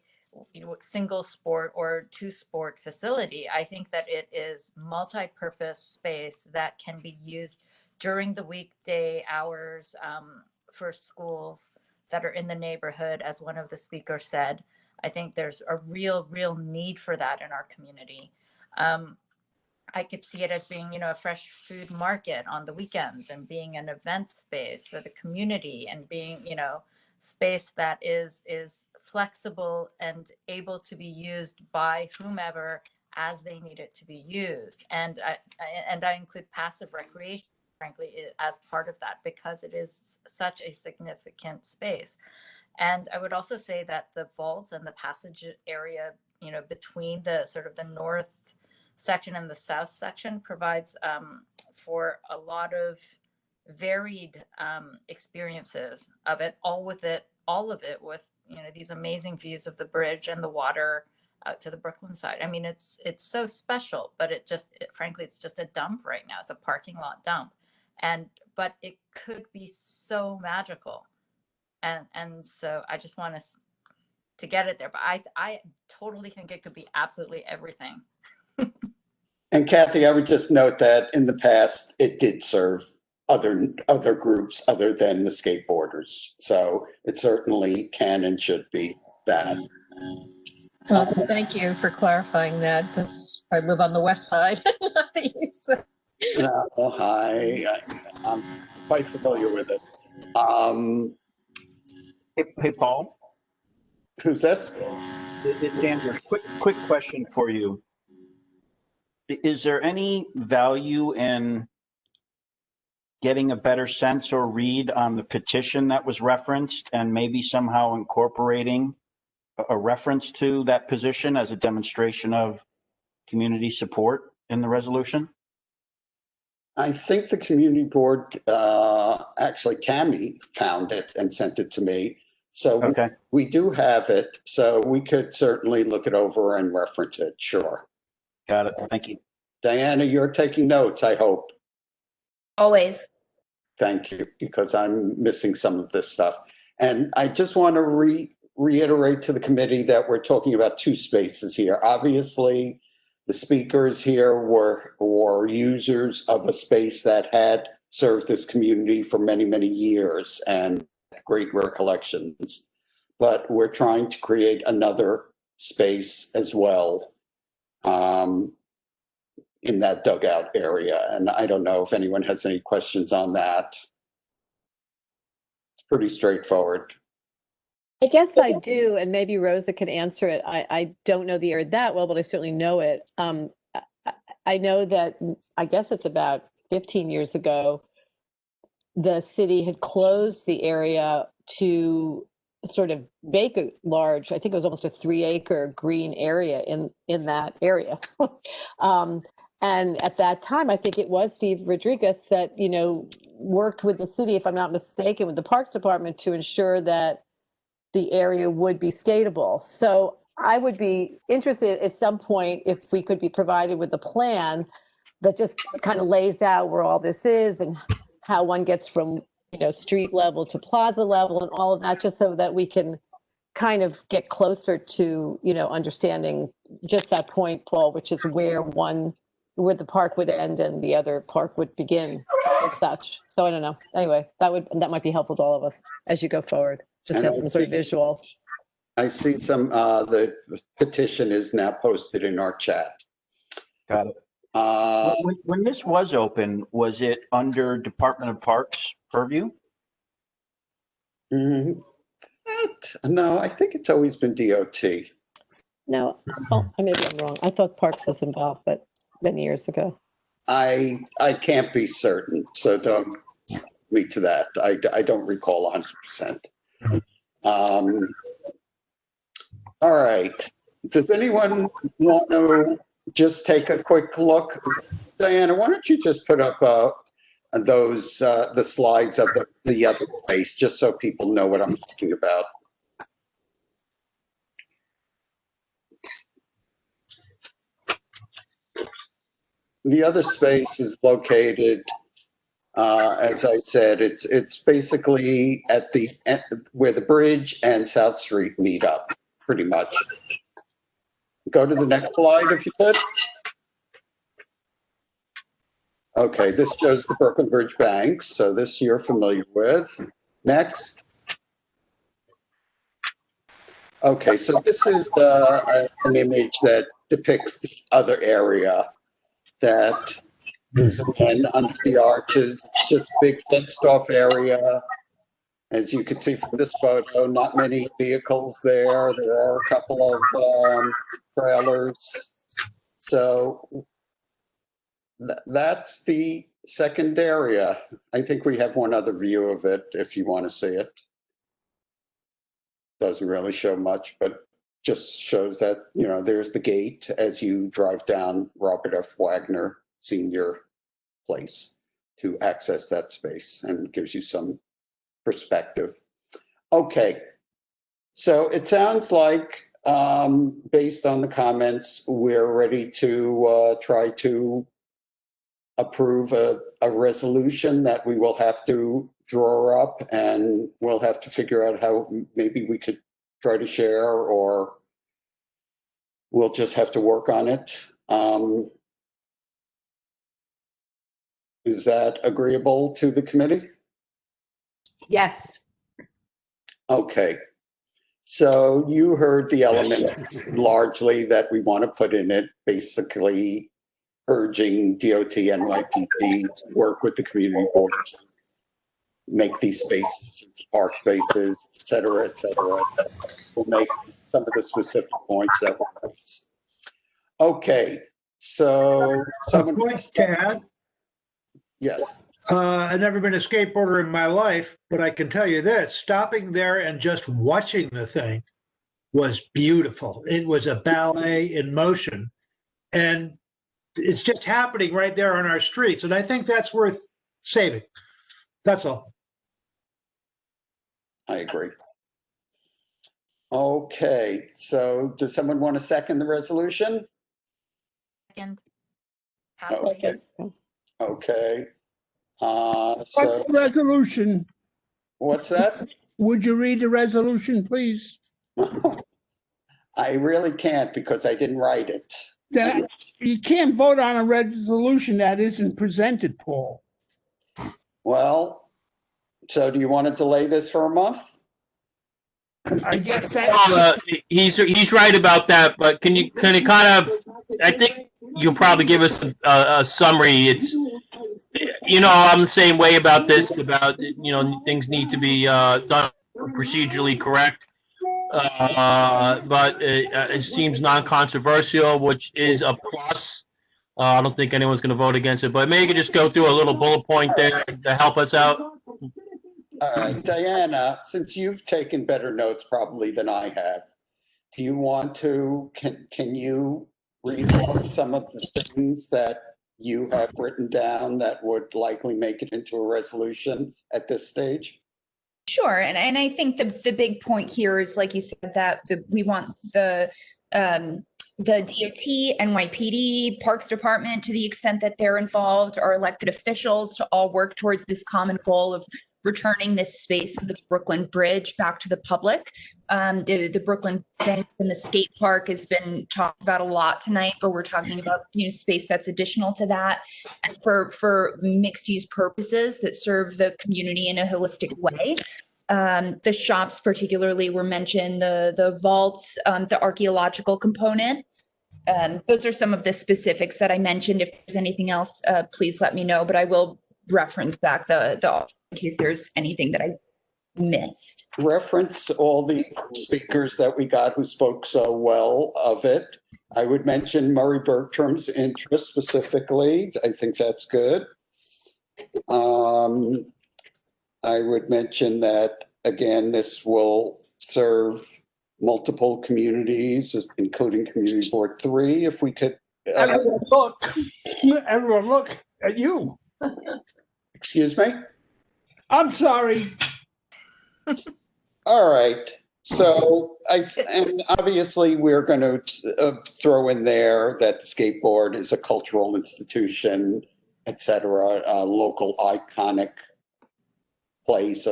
single sport or 2 sport facility. I think that it is multi-purpose space that can be used during the weekday hours for schools that are in the neighborhood, as one of the speakers said. I think there's a real need for that in our community. I could see it as being, a fresh food market on the weekends, and being an event space for the community, and being, space that is flexible and able to be used by whomever as they need it to be used. And I include passive recreation, frankly, as part of that, because it is such a significant space. And I would also say that the vaults and the passage area, between the sort of the north section and the south section provides for a lot of varied experiences of it, all of it with, these amazing views of the bridge and the water out to the Brooklyn side. I mean, it's so special, but frankly, it's just a dump right now. It's a parking lot dump. But it could be so magical. And so I just want us to get it there. But I totally think it could be absolutely everything. And Kathy, I would just note that in the past, it did serve other groups other than the skateboarders. So it certainly can and should be that. Well, thank you for clarifying that. I live on the west side, not the east side. Oh, hi. I'm quite familiar with it. Hey, Paul. Who's this? It's Andrew. Quick question for you. Is there any value in getting a better sense or read on the petition that was referenced and maybe somehow incorporating a reference to that position as a demonstration of community support in the resolution? I think the community board, actually Tammy found it and sent it to me. So okay. we do have it. So we could certainly look it over and reference it. Sure. Got it. Thank you. Diana, you're taking notes, I hope. Always. Thank you, because I'm missing some of this stuff. And I just want to reiterate to the committee that we're talking about two spaces here. Obviously, the speakers here were users of a space that had served this community for many, many years and great recollections. But we're trying to create another space as well in that dugout area. And I don't know if anyone has any questions on that. It's pretty straightforward. I guess I do, and maybe Rosa can answer it. I don't know the area that well, but I certainly know it. I know that, I guess it's about 15 years ago, the city had closed the area to sort of make a large, I think it was almost a 3-acre green area in that area. And at that time, I think it was Steve Rodriguez that, worked with the city, if I'm not mistaken, with the Parks Department to ensure that the area would be skatable. So I would be interested at some point if we could be provided with a plan that just kind of lays out where all this is and how one gets from, street level to plaza level and all of that, just so that we can kind of get closer to, understanding just that point, Paul, which is where the park would end and the other park would begin and such. So I don't know. Anyway, that might be helpful to all of us as you go forward. Just And have some sort of visual. I see the petition is now posted in our chat. Got it. When this was open, was it under Department of Parks purview? No, I think it's always been DOT. No, maybe I'm wrong. I thought Parks was involved, but many years ago. I can't be certain, so don't hold me to that. I don't recall 100%. All right. Does anyone want to just take a quick look? Diana, why don't you just put up the slides of the other place, just so people know what I'm talking about. The other space is located, as I said, it's basically at where the bridge and South Street meet up, pretty much. Go to the next slide, if you could. Okay, this shows the Brooklyn Bridge banks, so this you're familiar with. Next. Okay, so this is an image that depicts this other area that is again under the arches. It's just a big fenced-off area. As you can see from this photo, not many vehicles there. There are a couple of trailers. So that's the second area. I think we have one other view of it if you want to see it. Doesn't really show much, but just shows that, there's the gate as you drive down Robert F. Wagner Senior Place to access that space, and gives you some perspective. Okay, so it sounds like, based on the comments, we're ready to try to approve a resolution that we will have to draw up, and we'll have to figure out how maybe we could try to share, or we'll just have to work on it. Is that agreeable to the committee? Yes. Okay. So you heard the elements largely that we want to put in it, basically urging DOT and NYPD to work with the community board to make these spaces, park spaces, et cetera, et cetera. We'll make some of the specific points that were raised. Okay, so someone. Point, Tad. Yes. I've never been a skateboarder in my life, but I can tell you this, stopping there and just watching the thing was beautiful. It was a ballet in motion. And it's just happening right there on our streets. And I think that's worth saving. That's all. I agree. Okay, so does someone want to second the resolution? Second. Okay. Okay. What's So the resolution? what's that? Would you read the resolution, please? I really can't because I didn't write it. Then you can't vote on a resolution that isn't presented, Paul. Well, so do you want to delay this for a month? I guess He's right about that, but can you kind of? I think you'll probably give us a summary. It's I'm the same way about this. About things need to be done procedurally correct, but it seems non-controversial, which is a plus. I don't think anyone's going to vote against it, but maybe you could just go through a little bullet point there to help us out. All right, Diana, since you've taken better notes probably than I have, do you want to, can you read off some of the things that you have written down that would likely make it into a resolution at this stage? Sure, and I think the big point here is, like you said, that we want the DOT, NYPD, Parks Department, to the extent that they're involved, our elected officials, to all work towards this common goal of returning this space of the Brooklyn Bridge back to the public. The Brooklyn Banks and the skate park has been talked about a lot tonight, but we're talking about space that's additional to that, and for mixed use purposes that serve the community in a holistic way. The shops particularly were mentioned, the vaults, the archaeological component. Those are some of the specifics that I mentioned. If there's anything else, please let me know, but I will reference back the in case there's anything that I missed. Reference all the speakers that we got who spoke so well of it. I would mention Murray Bertram's interest specifically. I think that's good. I would mention that, again, this will serve multiple communities, including Community Board 3, if we could. Everyone look at you. Excuse me? I'm sorry. All right. So, and obviously we're going to throw in there that the skateboard is a cultural institution, et cetera, a local iconic place,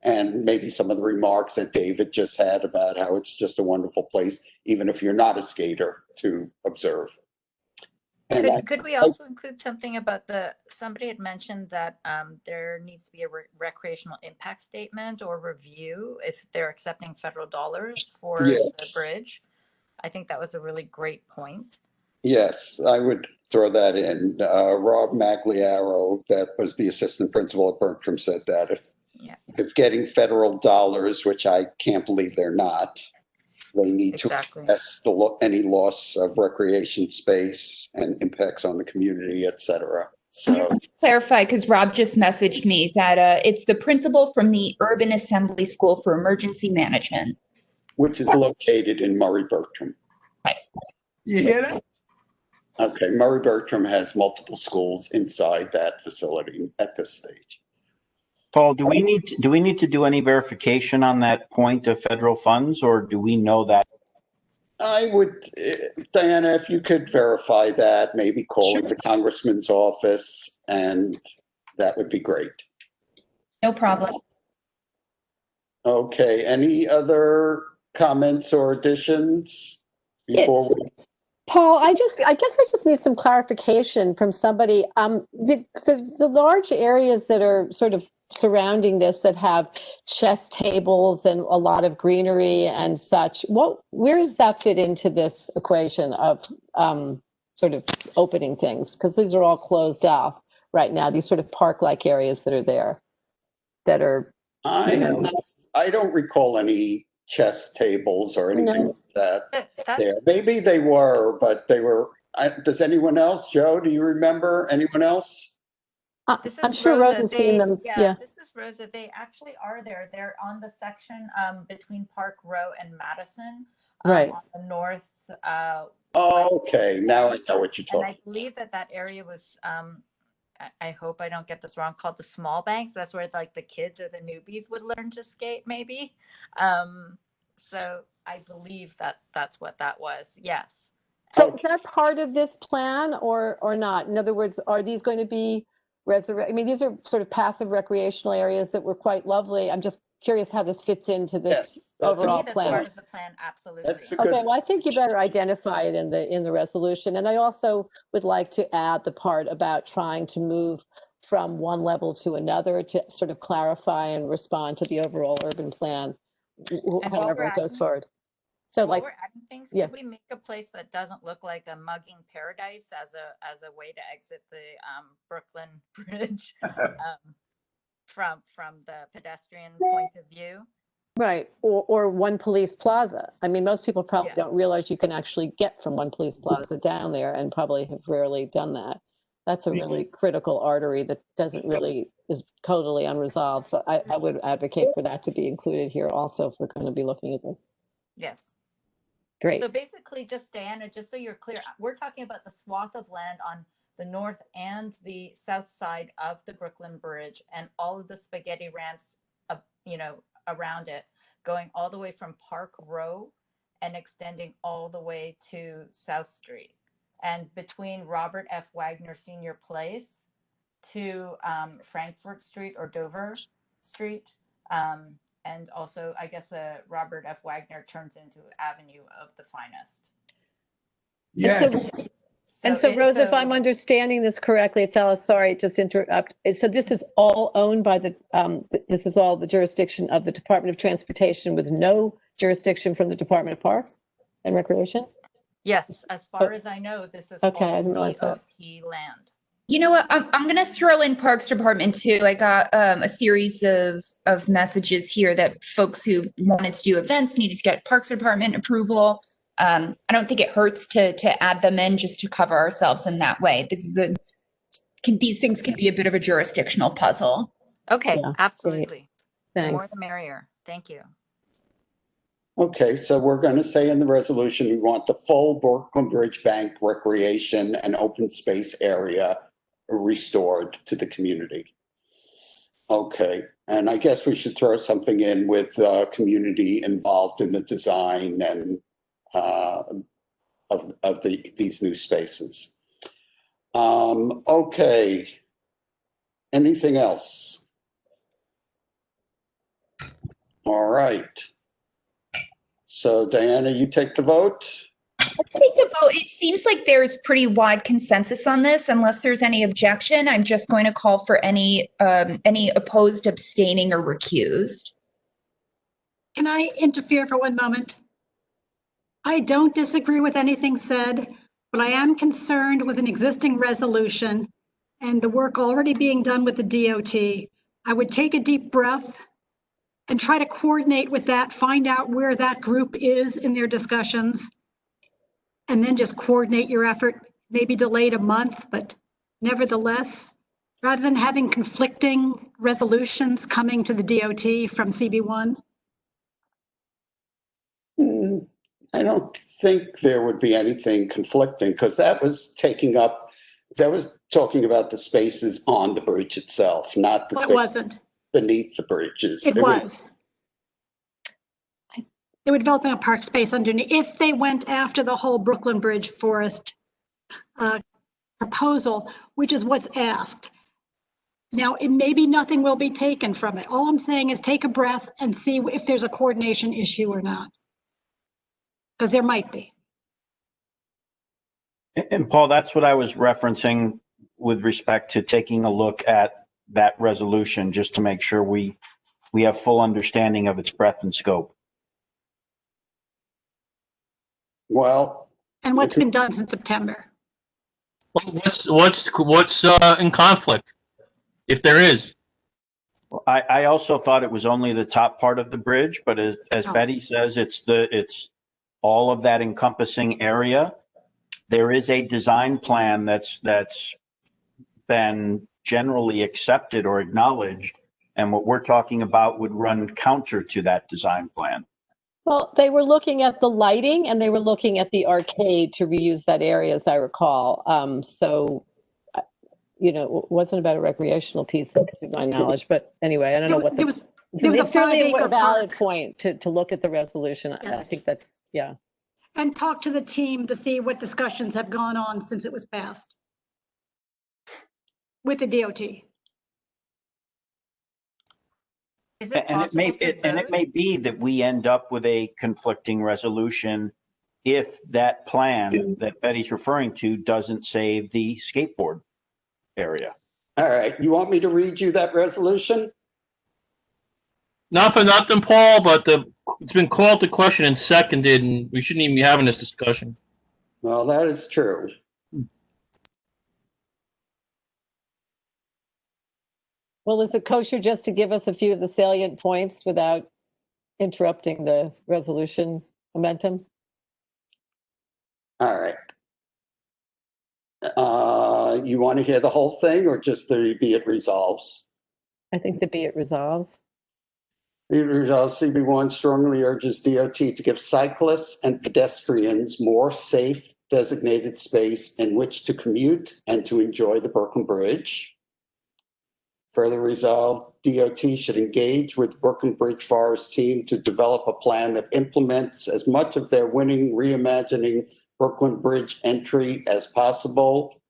and maybe some of the remarks that David just had about how it's just a wonderful place, even if you're not a skater, to observe. Could we also include something about somebody had mentioned that there needs to be a recreational impact statement or review if they're accepting federal dollars for the bridge. I think that was a really great point. Yes, I would throw that in. Rob Magliaro, that was the assistant principal at Bertram, said that if getting federal dollars, which I can't believe they're not, they need to assess any loss of recreation space and impacts on the community, et cetera. So Clarify, because Rob just messaged me that it's the principal from the Urban Assembly School for Emergency Management, which is located in Murray Bertram. Right. You hear that? Okay, Murray Bertram has multiple schools inside that facility at this stage. Paul, do we need to do any verification on that point of federal funds, or do we know that? I would, Diana, if you could verify that, maybe calling the congressman's office, and that would be great. No problem. Okay, any other comments or additions before we? Paul, I guess I just need some clarification from somebody. The large areas that are sort of surrounding this that have chess tables and a lot of greenery and such, where does that fit into this equation of sort of opening things? Because these are all closed off right now, these sort of park-like areas that are there that are, I don't recall any chess tables or anything like that there. Maybe they were, but they were. Does anyone else? Joe, do you remember anyone else? This is I'm sure Rosa's seen them. Yeah, this is Rosa. They actually are there. They're on the section between Park Row and Madison, right on the north. Okay, now I know what you're talking. And I believe that area was. I hope I don't get this wrong, called the small banks. That's where like the kids or the newbies would learn to skate, maybe. So I believe that's what that was. Yes. So is that part of this plan or not? In other words, are these going to be I mean, these are sort of passive recreational areas that were quite lovely. I'm just curious how this fits into this overall plan. Part of the plan, absolutely. Okay, well, I think you better identify it in the resolution. And I also would like to add the part about trying to move from one level to another to sort of clarify and respond to the overall urban plan, however it goes forward. So while like, we're adding things, yeah. could we make a place that doesn't look like a mugging paradise as a way to exit the Brooklyn Bridge from the pedestrian point of view? Right, or One Police Plaza. I mean, most people probably don't realize you can actually get from One Police Plaza down there, and probably have rarely done that. That's a really critical artery that is totally unresolved. So I would advocate for that to be included here also if we're going to be looking at this. Yes. Great. So basically, just Diana, just so you're clear, we're talking about the swath of land on the north and the south side of the Brooklyn Bridge and all of the spaghetti ramps, around it, going all the way from Park Row and extending all the way to South Street, and between Robert F. Wagner Senior Place to Frankfurt Street or Dover Street. And also, I guess Robert F. Wagner turns into Avenue of the Finest. Yes. So Rosa, if I'm understanding this correctly, sorry, just interrupt. So this is all owned by this is all the jurisdiction of the Department of Transportation with no jurisdiction from the Department of Parks and Recreation? Yes, as far as I know, this is I all didn't realize that. DOT land. You know what? I'm going to throw in Parks Department too. I got a series of messages here that folks who wanted to do events needed to get Parks Department approval. I don't think it hurts to add them in just to cover ourselves in that way. These things can be a bit of a jurisdictional puzzle. Okay, absolutely. Thanks. The more the merrier. Thank you. Okay, so we're going to say in the resolution, we want the full Brooklyn Bridge Bank recreation and open space area restored to the community. Okay, and I guess we should throw something in with community involved in the design and of these new spaces. Okay, anything else? All right. So Diana, you take the vote? Let's take the vote. It seems like there's pretty wide consensus on this. Unless there's any objection, I'm just going to call for any opposed, abstaining, or recused. Can I interfere for one moment? I don't disagree with anything said, but I am concerned with an existing resolution and the work already being done with the DOT. I would take a deep breath and try to coordinate with that, find out where that group is in their discussions, and then just coordinate your effort, maybe delayed a month, but nevertheless, rather than having conflicting resolutions coming to the DOT from CB1. I don't think there would be anything conflicting because that was talking about the spaces on the bridge itself, not the spaces beneath the bridges. It was. They were developing a park space underneath. If they went after the whole Brooklyn Bridge Forest proposal, which is what's asked. Now, maybe nothing will be taken from it. All I'm saying is take a breath and see if there's a coordination issue or not. Because there might be. And Paul, that's what I was referencing with respect to taking a look at that resolution, just to make sure we have full understanding of its breadth and scope. Well, And what's been done since September? What's in conflict, if there is? I also thought it was only the top part of the bridge, but as Oh. Betty says, it's all of that encompassing area. There is a design plan that's been generally accepted or acknowledged, and what we're talking about would run counter to that design plan. Well, they were looking at the lighting and they were looking at the arcade to reuse that area, as I recall. So, you know, it wasn't about a recreational piece, to my knowledge. But anyway, I don't know what There was it's a certainly 5-acre a valid park. point to look at the resolution. I Yes. think that's, yeah. And talk to the team to see what discussions have gone on since it was passed with the DOT. Is it And possible to and it vote? may be that we end up with a conflicting resolution if that plan that Betty's referring to doesn't save the skateboard area. all right, you want me to read you that resolution? Not for nothing, Paul, but it's been called to question and seconded, and we shouldn't even be having this discussion. Well, that is true. Well, is it kosher just to give us a few of the salient points without interrupting the resolution momentum? All right. You want to hear the whole thing or just the be it resolves? I think the be it resolved. Be it resolved, CB1 strongly urges DOT to give cyclists and pedestrians more safe designated space in which to commute and to enjoy the Brooklyn Bridge. Further resolved, DOT should engage with Brooklyn Bridge Forest team to develop a plan that implements as much of their winning reimagining Brooklyn Bridge entry as possible.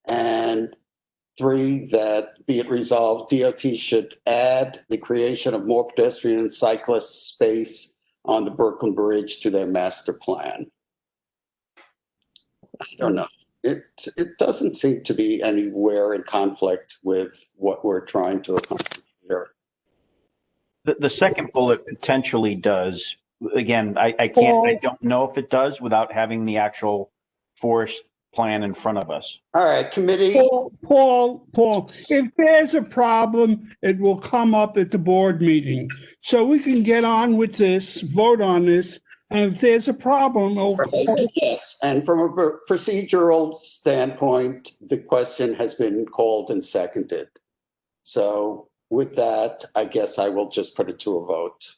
And 3, that be it resolved, DOT should add the creation of more pedestrian and cyclist space on the Brooklyn Bridge to their master plan. I don't know. It doesn't seem to be anywhere in conflict with what we're trying to accomplish here. The second bullet potentially does. Again, I don't know if it does without having the actual forest plan in front of us. All right, committee. Paul, if there's a problem, it will come up at the board meeting. So we can get on with this, vote on this, and if there's a problem, yes, and from a procedural standpoint, the question has been called and seconded. So with that, I guess I will just put it to a vote.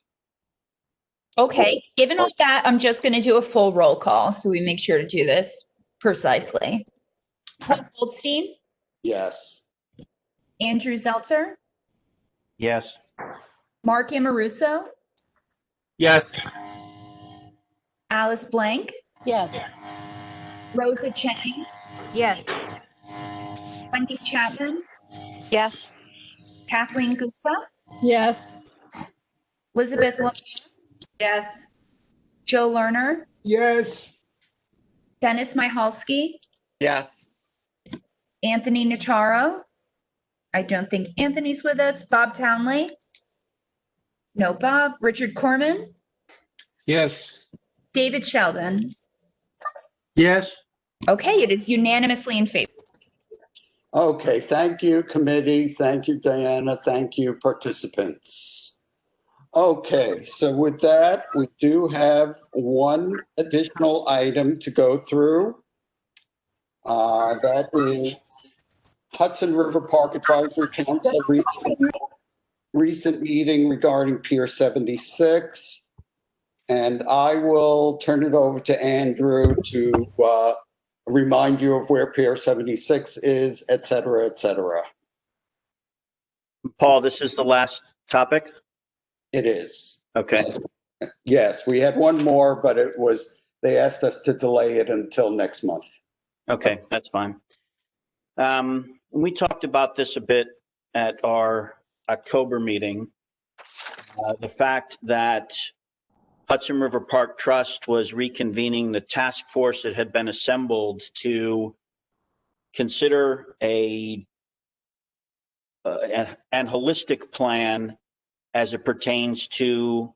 Okay, given all that, I'm just going to do a full roll call so we make sure to do this precisely. Paul Goldstein, Yes. Andrew Zelter, Yes. Mark Amoruso, Yes. Alice Blank, Yes. Rosa Chang, Yes. Wendy Chapman, Yes. Kathleen Gupta, Yes. Elizabeth Lamar, yes, Joe Lerner, yes. Dennis Myhalski, Yes. Anthony Notaro. I don't think Anthony's with us. Bob Townley. No, Bob. Richard Corman. Yes. David Sheldon. Yes. Okay, it is unanimously in favor. Okay, thank you, committee. Thank you, Diana. Thank you, participants. Okay, so with that, we do have one additional item to go through. That is Hudson River Park Advisory Council recent meeting regarding Pier 76. And I will turn it over to Andrew to remind you of where Pier 76 is, et cetera, et cetera. Paul, this is the last topic? It is. Okay. Yes, we had one more, but they asked us to delay it until next month. Okay, that's fine. We talked about this a bit at our October meeting. The fact that Hudson River Park Trust was reconvening the task force that had been assembled to consider an holistic plan as it pertains to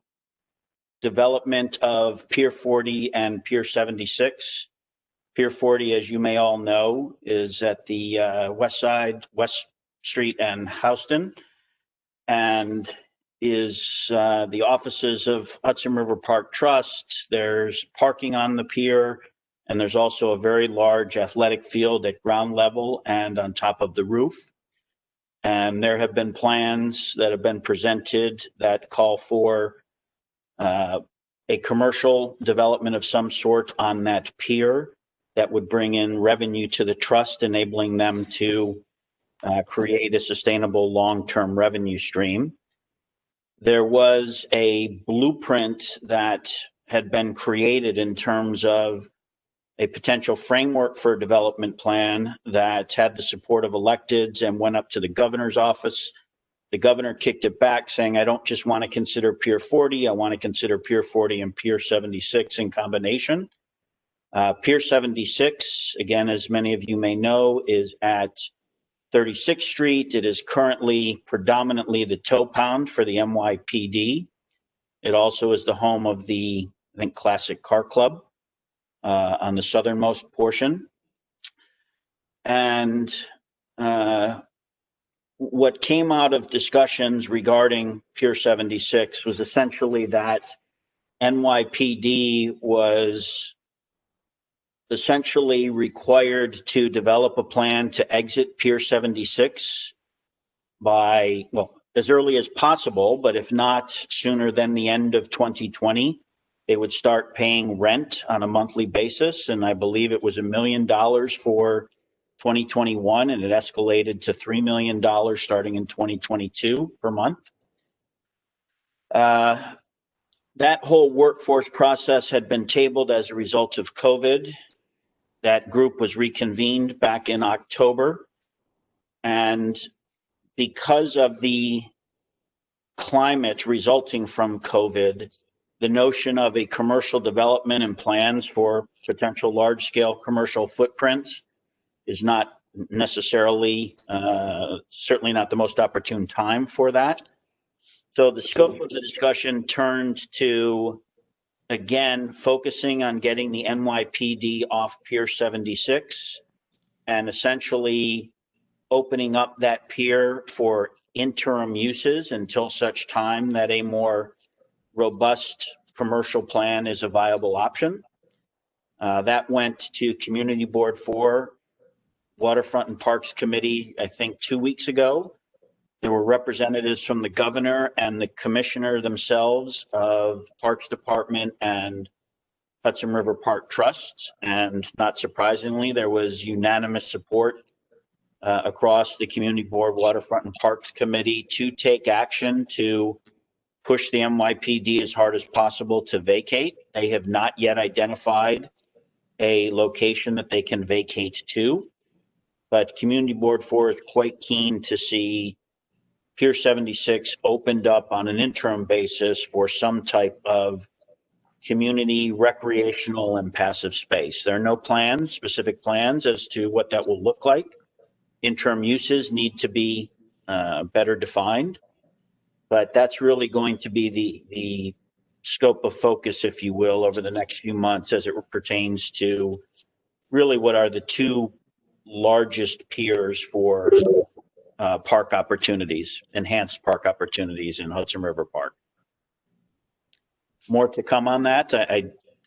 development of Pier 40 and Pier 76. Pier 40, as you may all know, is at the west side, West Street and Houston, and is the offices of Hudson River Park Trust. There's parking on the pier, and there's also a very large athletic field at ground level and on top of the roof. And there have been plans that have been presented that call for a commercial development of some sort on that pier that would bring in revenue to the trust, enabling them to create a sustainable long-term revenue stream. There was a blueprint that had been created in terms of a potential framework for a development plan that had the support of electeds and went up to the governor's office. The governor kicked it back, saying, I don't just want to consider Pier 40, I want to consider Pier 40 and Pier 76 in combination. Pier 76, again, as many of you may know, is at 36th Street. It is currently predominantly the tow pound for the NYPD. It also is the home of the, I think, Classic Car Club on the southernmost portion. And what came out of discussions regarding Pier 76 was essentially that NYPD was essentially required to develop a plan to exit Pier 76 by, well, as early as possible, but if not sooner than the end of 2020, they would start paying rent on a monthly basis. And I believe it was $1 million for 2021, and it escalated to $3 million starting in 2022 per month. That whole workforce process had been tabled as a result of COVID. That group was reconvened back in October. And because of the climate resulting from COVID, the notion of a commercial development and plans for potential large-scale commercial footprints is not necessarily, certainly not the most opportune time for that. So the scope of the discussion turned to, again, focusing on getting the NYPD off Pier 76 and essentially opening up that pier for interim uses until such time that a more robust commercial plan is a viable option. That went to Community Board 4, Waterfront and Parks Committee, I think 2 weeks ago. There were representatives from the governor and the commissioner themselves of Parks Department and Hudson River Park Trust. And not surprisingly, there was unanimous support across the Community Board, Waterfront and Parks Committee to take action to push the NYPD as hard as possible to vacate. They have not yet identified a location that they can vacate to, but Community Board 4 is quite keen to see Pier 76 opened up on an interim basis for some type of community recreational and passive space. There are no plans, specific plans as to what that will look like. Interim uses need to be better defined, but that's really going to be the scope of focus, if you will, over the next few months as it pertains to really what are the two largest piers for park opportunities, enhanced park opportunities in Hudson River Park. More to come on that.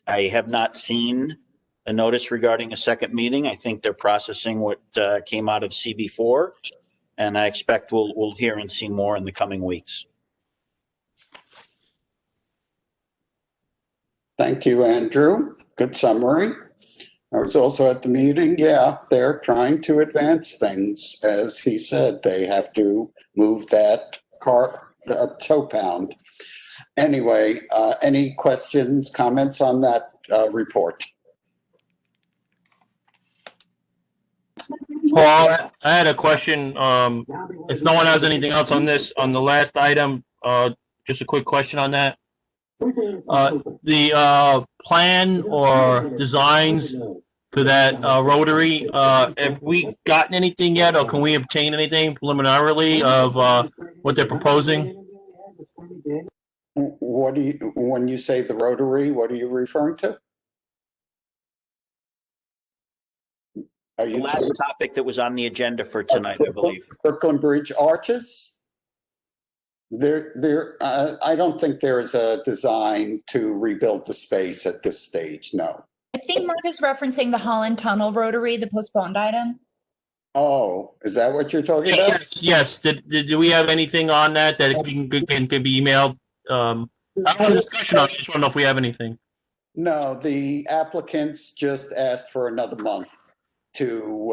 I have not seen a notice regarding a second meeting. I think they're processing what came out of CB4, and I expect we'll hear and see more in the coming weeks. Thank you, Andrew. Good summary. I was also at the meeting. Yeah, they're trying to advance things. As he said, they have to move that tow pound. Anyway, any questions, comments on that report? Paul, I had a question. If no one has anything else on this, on the last item, just a quick question on that. The plan or designs for that rotary, have we gotten anything yet, or can we obtain anything preliminarily of what they're proposing? What do you, when you say the Rotary, what are you referring to? Are The you last topic that was on the agenda for tonight, I believe. Brooklyn Bridge arches? I don't think there is a design to rebuild the space at this stage, no. I think Mark is referencing the Holland Tunnel Rotary, the postponed item. Oh, is that what you're talking about? Yes. Did we have anything on that can be emailed? I don't want a discussion on it. I just want to know if we have anything. No, the applicants just asked for another month to,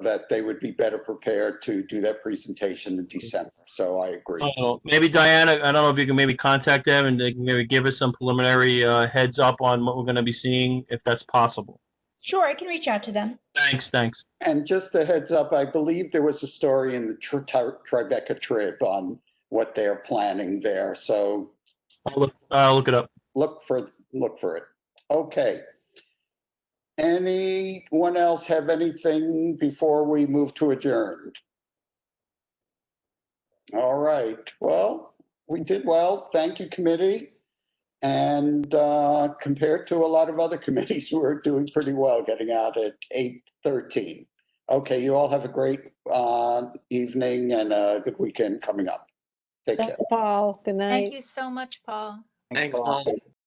that they would be better prepared to do that presentation in December. So I agree. Maybe Diana, I don't know if you can maybe contact them and they can maybe give us some preliminary heads up on what we're going to be seeing, if that's possible. Sure, I can reach out to them. Thanks. And just a heads up, I believe there was a story in the Tribeca Trib on what they're planning there. So I'll look it up. Look for it. Okay. Anyone else have anything before we move to adjourn? All right. Well, we did well. Thank you, committee. And compared to a lot of other committees, we're doing pretty well, getting out at 8:13. Okay, you all have a great evening and a good weekend coming up. Take care. Thanks, Paul. Good night. Thank you so much, Paul. Thanks, Paul.